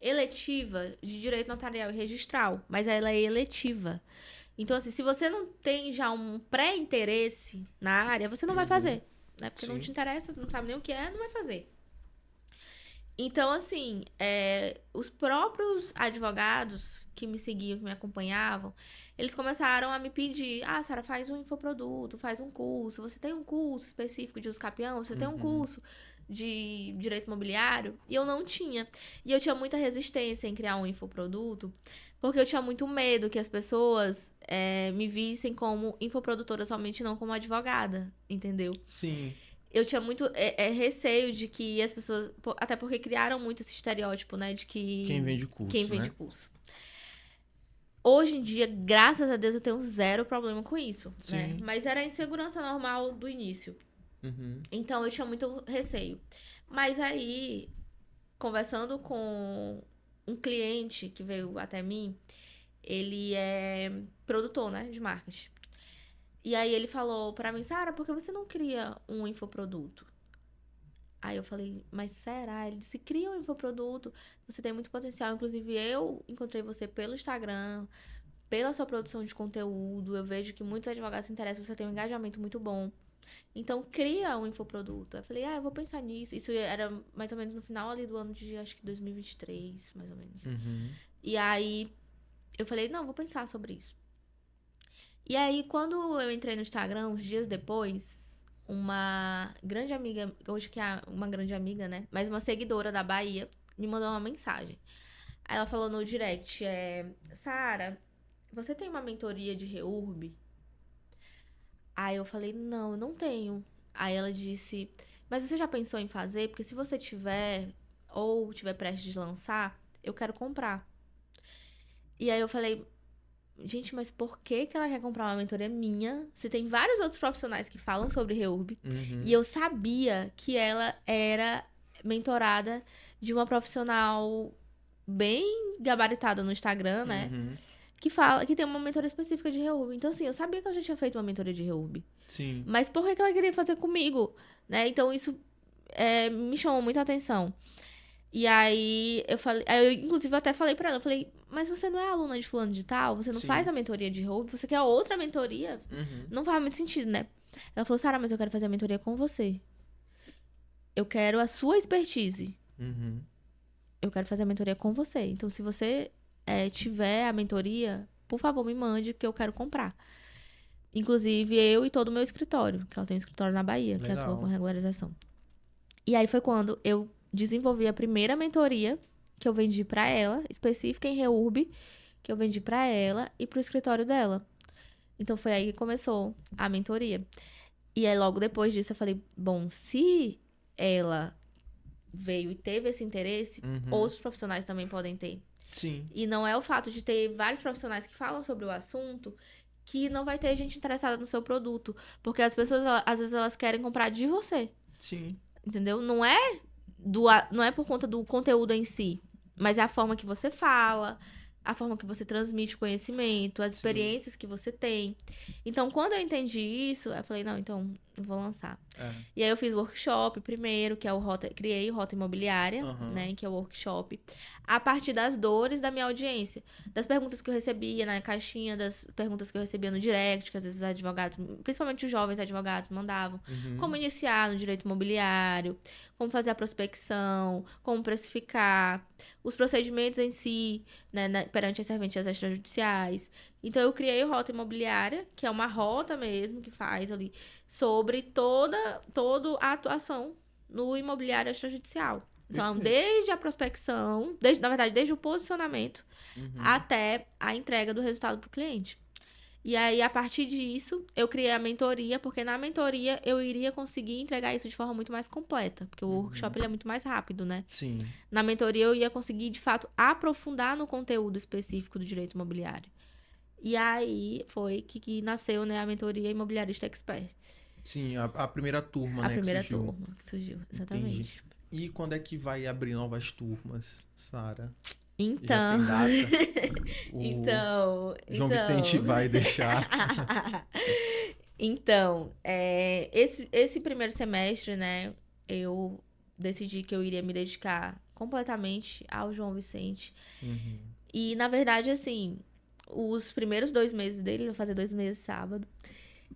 eletiva de direito notarial e registral, mas ela é eletiva. Então, assim, se você não tem já um pré-interesse na área, você não vai fazer, né? Porque não Sim. te interessa, não sabe nem o que é, não vai fazer. Então, assim, os próprios advogados que me seguiam, que me acompanhavam, eles começaram a me pedir: ah, Sara, faz um infoproduto, faz um curso, você tem um curso específico de uso capião, você tem um curso de direito imobiliário? E eu não tinha. E eu tinha muita resistência em criar um infoproduto, porque eu tinha muito medo que as pessoas me vissem como infoprodutora somente, não como advogada, entendeu? Sim. Eu tinha muito receio de que as pessoas... Até porque criaram muito esse estereótipo, né? De que... Quem vende curso, Quem vende né? curso. Hoje em dia, graças a Deus, eu tenho zero problema com isso, né? Sim. Mas era a insegurança normal do início. Uhum. Então, eu tinha muito receio. Mas aí, conversando com um cliente que veio até mim, ele é produtor, né? De marketing. E aí ele falou pra mim: Sara, por que você não cria um infoproduto? Aí eu falei: mas será? Ele disse: cria um infoproduto, você tem muito potencial. Inclusive, eu encontrei você pelo Instagram, pela sua produção de conteúdo. Eu vejo que muitos advogados se interessam, você tem um engajamento muito bom. Então, cria um infoproduto. Eu falei: eu vou pensar nisso. Isso era mais ou menos no final ali do ano de, acho que 2023, mais ou menos. Uhum. E aí, eu falei: não, vou pensar sobre isso. E aí, quando eu entrei no Instagram, uns dias depois, uma grande amiga, hoje que é uma grande amiga, né? Mas uma seguidora da Bahia, me mandou uma mensagem. Aí ela falou no direct, Sara, você tem uma mentoria de REURB? Aí eu falei: não, eu não tenho. Aí ela disse: mas você já pensou em fazer? Porque se você tiver, ou tiver prestes de lançar, eu quero comprar. E aí eu falei: gente, mas por que ela quer comprar uma mentoria minha? Se tem vários outros profissionais que falam sobre REURB. E eu sabia que ela era mentorada de uma profissional bem gabaritada no Instagram, né? Que tem uma mentoria específica de REURB. Então, assim, eu sabia que ela já tinha feito uma mentoria de REURB. Sim. Mas por que ela queria fazer comigo? Né? Então, isso me chamou muita atenção. E aí, eu inclusive até falei pra ela, eu falei: mas você não é aluna de fulano de tal? Você não Sim. faz a mentoria de REURB? Você quer outra mentoria? Não faz muito sentido, né? Ela falou, Sara, mas eu quero fazer a mentoria com você. Eu quero a sua expertise. Uhum. Eu quero fazer a mentoria com você. Então, se você tiver a mentoria, por favor, me mande que eu quero comprar. Inclusive, eu e todo o meu escritório, que ela tem um escritório na Bahia, que atua com Legal. regularização. E aí foi quando eu desenvolvi a primeira mentoria que eu vendi pra ela, específica em Reurb, que eu vendi pra ela e pro escritório dela. Então, foi aí que começou a mentoria. E aí, logo depois disso, eu falei, bom, se ela veio e teve esse interesse, Uhum. outros profissionais também podem ter. Sim. E não é o fato de ter vários profissionais que falam sobre o assunto que não vai ter gente interessada no seu produto. Porque as pessoas, às vezes, elas querem comprar de você. Sim. Entendeu? Não é por conta do conteúdo em si, mas é a forma que você fala, a forma que você transmite o conhecimento, as Sim. experiências que você tem. Então, quando eu entendi isso, eu falei, não, então eu vou lançar. E aí eu fiz workshop primeiro, que é criei o Rota Imobiliária, Aham. né, que é o workshop, a partir das dores da minha audiência, das perguntas que eu recebia na caixinha, das perguntas que eu recebia no direct, que às vezes os advogados, principalmente os jovens advogados, mandavam. Uhum. Como iniciar no direito imobiliário, como fazer a prospecção, como precificar, os procedimentos em si, né, perante as serventias extrajudiciais. Então, eu criei o Rota Imobiliária, que é uma rota mesmo que faz ali sobre toda a atuação no imobiliário extrajudicial. Então, Perfeito. desde a prospecção, na verdade, desde o posicionamento Uhum. até a entrega do resultado para o cliente. E aí, a partir disso, eu criei a mentoria, porque na mentoria eu iria conseguir entregar isso de forma muito mais completa, porque o workshop ele é muito mais rápido, né? Sim. Na mentoria eu ia conseguir, de fato, aprofundar no conteúdo específico do direito imobiliário. E aí foi que nasceu, né, a mentoria Imobiliarista Expert. Sim, a primeira turma, A né, que primeira surgiu. turma que surgiu, Entendi. exatamente. E quando é que vai abrir novas turmas, Sara? Já Então, tem data? O João Vicente vai deixar. Então, esse primeiro semestre, né, eu decidi que eu iria me dedicar completamente ao João Vicente. Uhum. E, na verdade, assim, os primeiros 2 meses dele, ele vai fazer 2 meses sábado.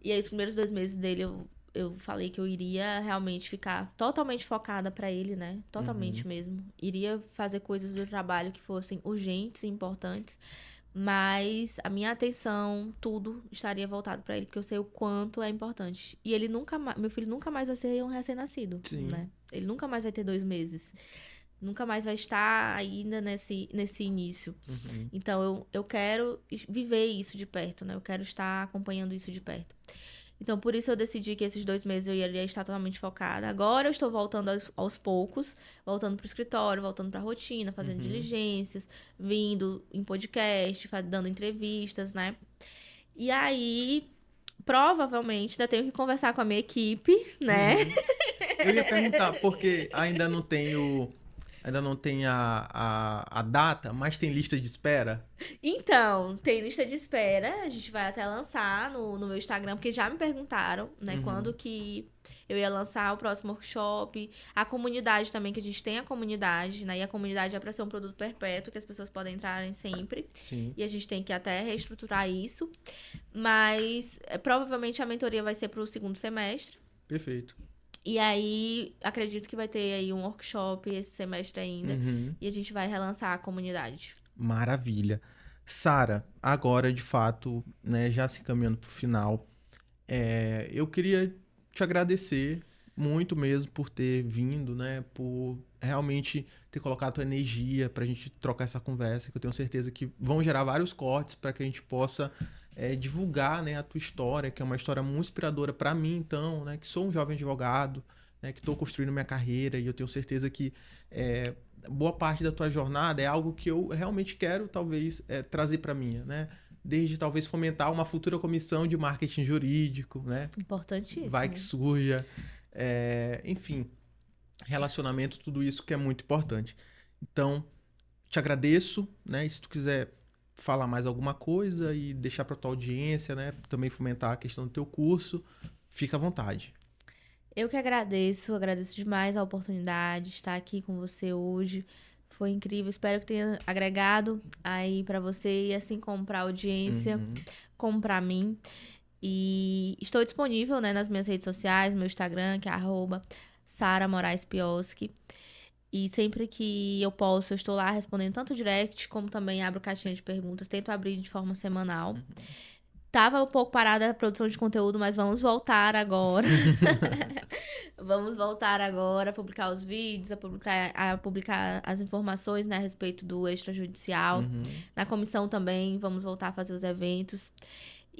E aí, os primeiros 2 meses dele, eu falei que eu iria realmente ficar totalmente focada pra ele, né? Totalmente mesmo. Iria fazer coisas do trabalho que fossem urgentes e importantes. Mas a minha atenção, tudo, estaria voltado pra ele, porque eu sei o quanto é importante. E ele meu filho nunca mais vai ser um recém-nascido, Sim. né? Ele nunca mais vai ter 2 meses. Nunca mais vai estar ainda nesse início. Uhum. Então, eu quero viver isso de perto, né? Eu quero estar acompanhando isso de perto. Então, por isso eu decidi que esses 2 meses eu iria estar totalmente focada. Agora eu estou voltando aos poucos, voltando pro escritório, voltando pra rotina, fazendo diligências, vindo em podcast, dando entrevistas, né? E aí, provavelmente, ainda tenho que conversar com a minha equipe, né? Eu ia perguntar, porque ainda não tem a data, mas tem lista de espera? Então, tem lista de espera, a gente vai até lançar no meu Instagram, porque já me perguntaram, né, quando que eu ia lançar o próximo workshop. A comunidade também, que a gente tem a comunidade, né, e a comunidade é para ser um produto perpétuo, que as pessoas podem entrarem sempre. Sim. E a gente tem que até reestruturar isso. Mas, provavelmente a mentoria vai ser pro segundo semestre. Perfeito. E aí, acredito que vai ter aí um workshop esse semestre ainda. E a gente vai relançar a comunidade. Maravilha. Sara, agora de fato, né, já se encaminhando para o final, eu queria te agradecer muito mesmo por ter vindo, né, por realmente ter colocado a tua energia para a gente trocar essa conversa, que eu tenho certeza que vão gerar vários cortes para que a gente possa divulgar, né, a tua história, que é uma história muito inspiradora para mim, então, né, que sou um jovem advogado, né, que estou construindo minha carreira e eu tenho certeza que boa parte da tua jornada é algo que eu realmente quero, talvez, trazer para minha, né? Desde talvez fomentar uma futura comissão de marketing jurídico, né? Importantíssimo. Vai que surja. Enfim, relacionamento, tudo isso que é muito importante. Então, te agradeço, né? E se tu quiser falar mais alguma coisa e deixar para tua audiência, né? Também fomentar a questão do teu curso, fica à vontade. Eu que agradeço demais a oportunidade de estar aqui com você hoje. Foi incrível, espero que tenha agregado aí pra você e assim como pra audiência, como pra mim. E estou disponível, né, nas minhas redes sociais, meu Instagram, que é @SaraMoraesPioski. E sempre que eu posso, eu estou lá respondendo tanto direct, como também abro caixinha de perguntas. Tento abrir de forma semanal. Tava um pouco parada a produção de conteúdo, mas vamos voltar agora. Vamos voltar agora a publicar os vídeos, a publicar as informações, né, a respeito do extrajudicial. Uhum. Na comissão também, vamos voltar a fazer os eventos.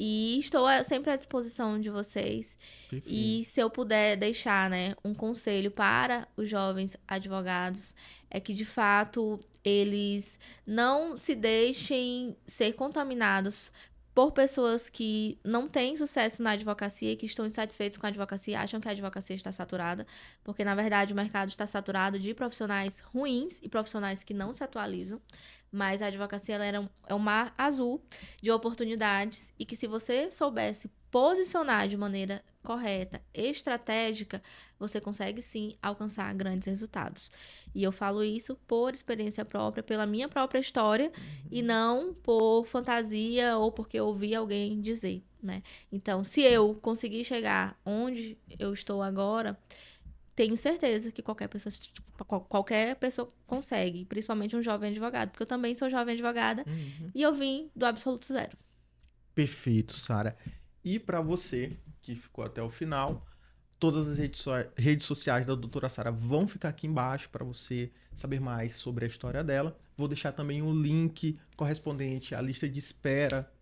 E estou sempre à disposição de vocês. Perfeito. E se eu puder deixar, né, um conselho para os jovens advogados, é que, de fato, eles não se deixem ser contaminados por pessoas que não têm sucesso na advocacia e que estão insatisfeitos com a advocacia, acham que a advocacia está saturada, porque, na verdade, o mercado está saturado de profissionais ruins e profissionais que não se atualizam, mas a advocacia ela é um mar azul de oportunidades e que, se você soubesse posicionar de maneira correta, estratégica, você consegue sim alcançar grandes resultados. E eu falo isso por experiência própria, pela minha própria história, e não por fantasia ou porque eu ouvi alguém dizer, né? Então, se eu conseguir chegar onde eu estou agora, tenho certeza que qualquer pessoa consegue, principalmente um jovem advogado, porque eu também sou jovem advogada Uhum. e eu vim do absoluto zero. Perfeito, Sara. E para você que ficou até o final, todas as redes sociais da doutora Sara vão ficar aqui embaixo para você saber mais sobre a história dela. Vou deixar também o link correspondente à lista de espera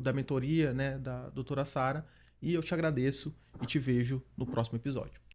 da mentoria, né, da doutora Sara. E eu te agradeço e te vejo no próximo episódio.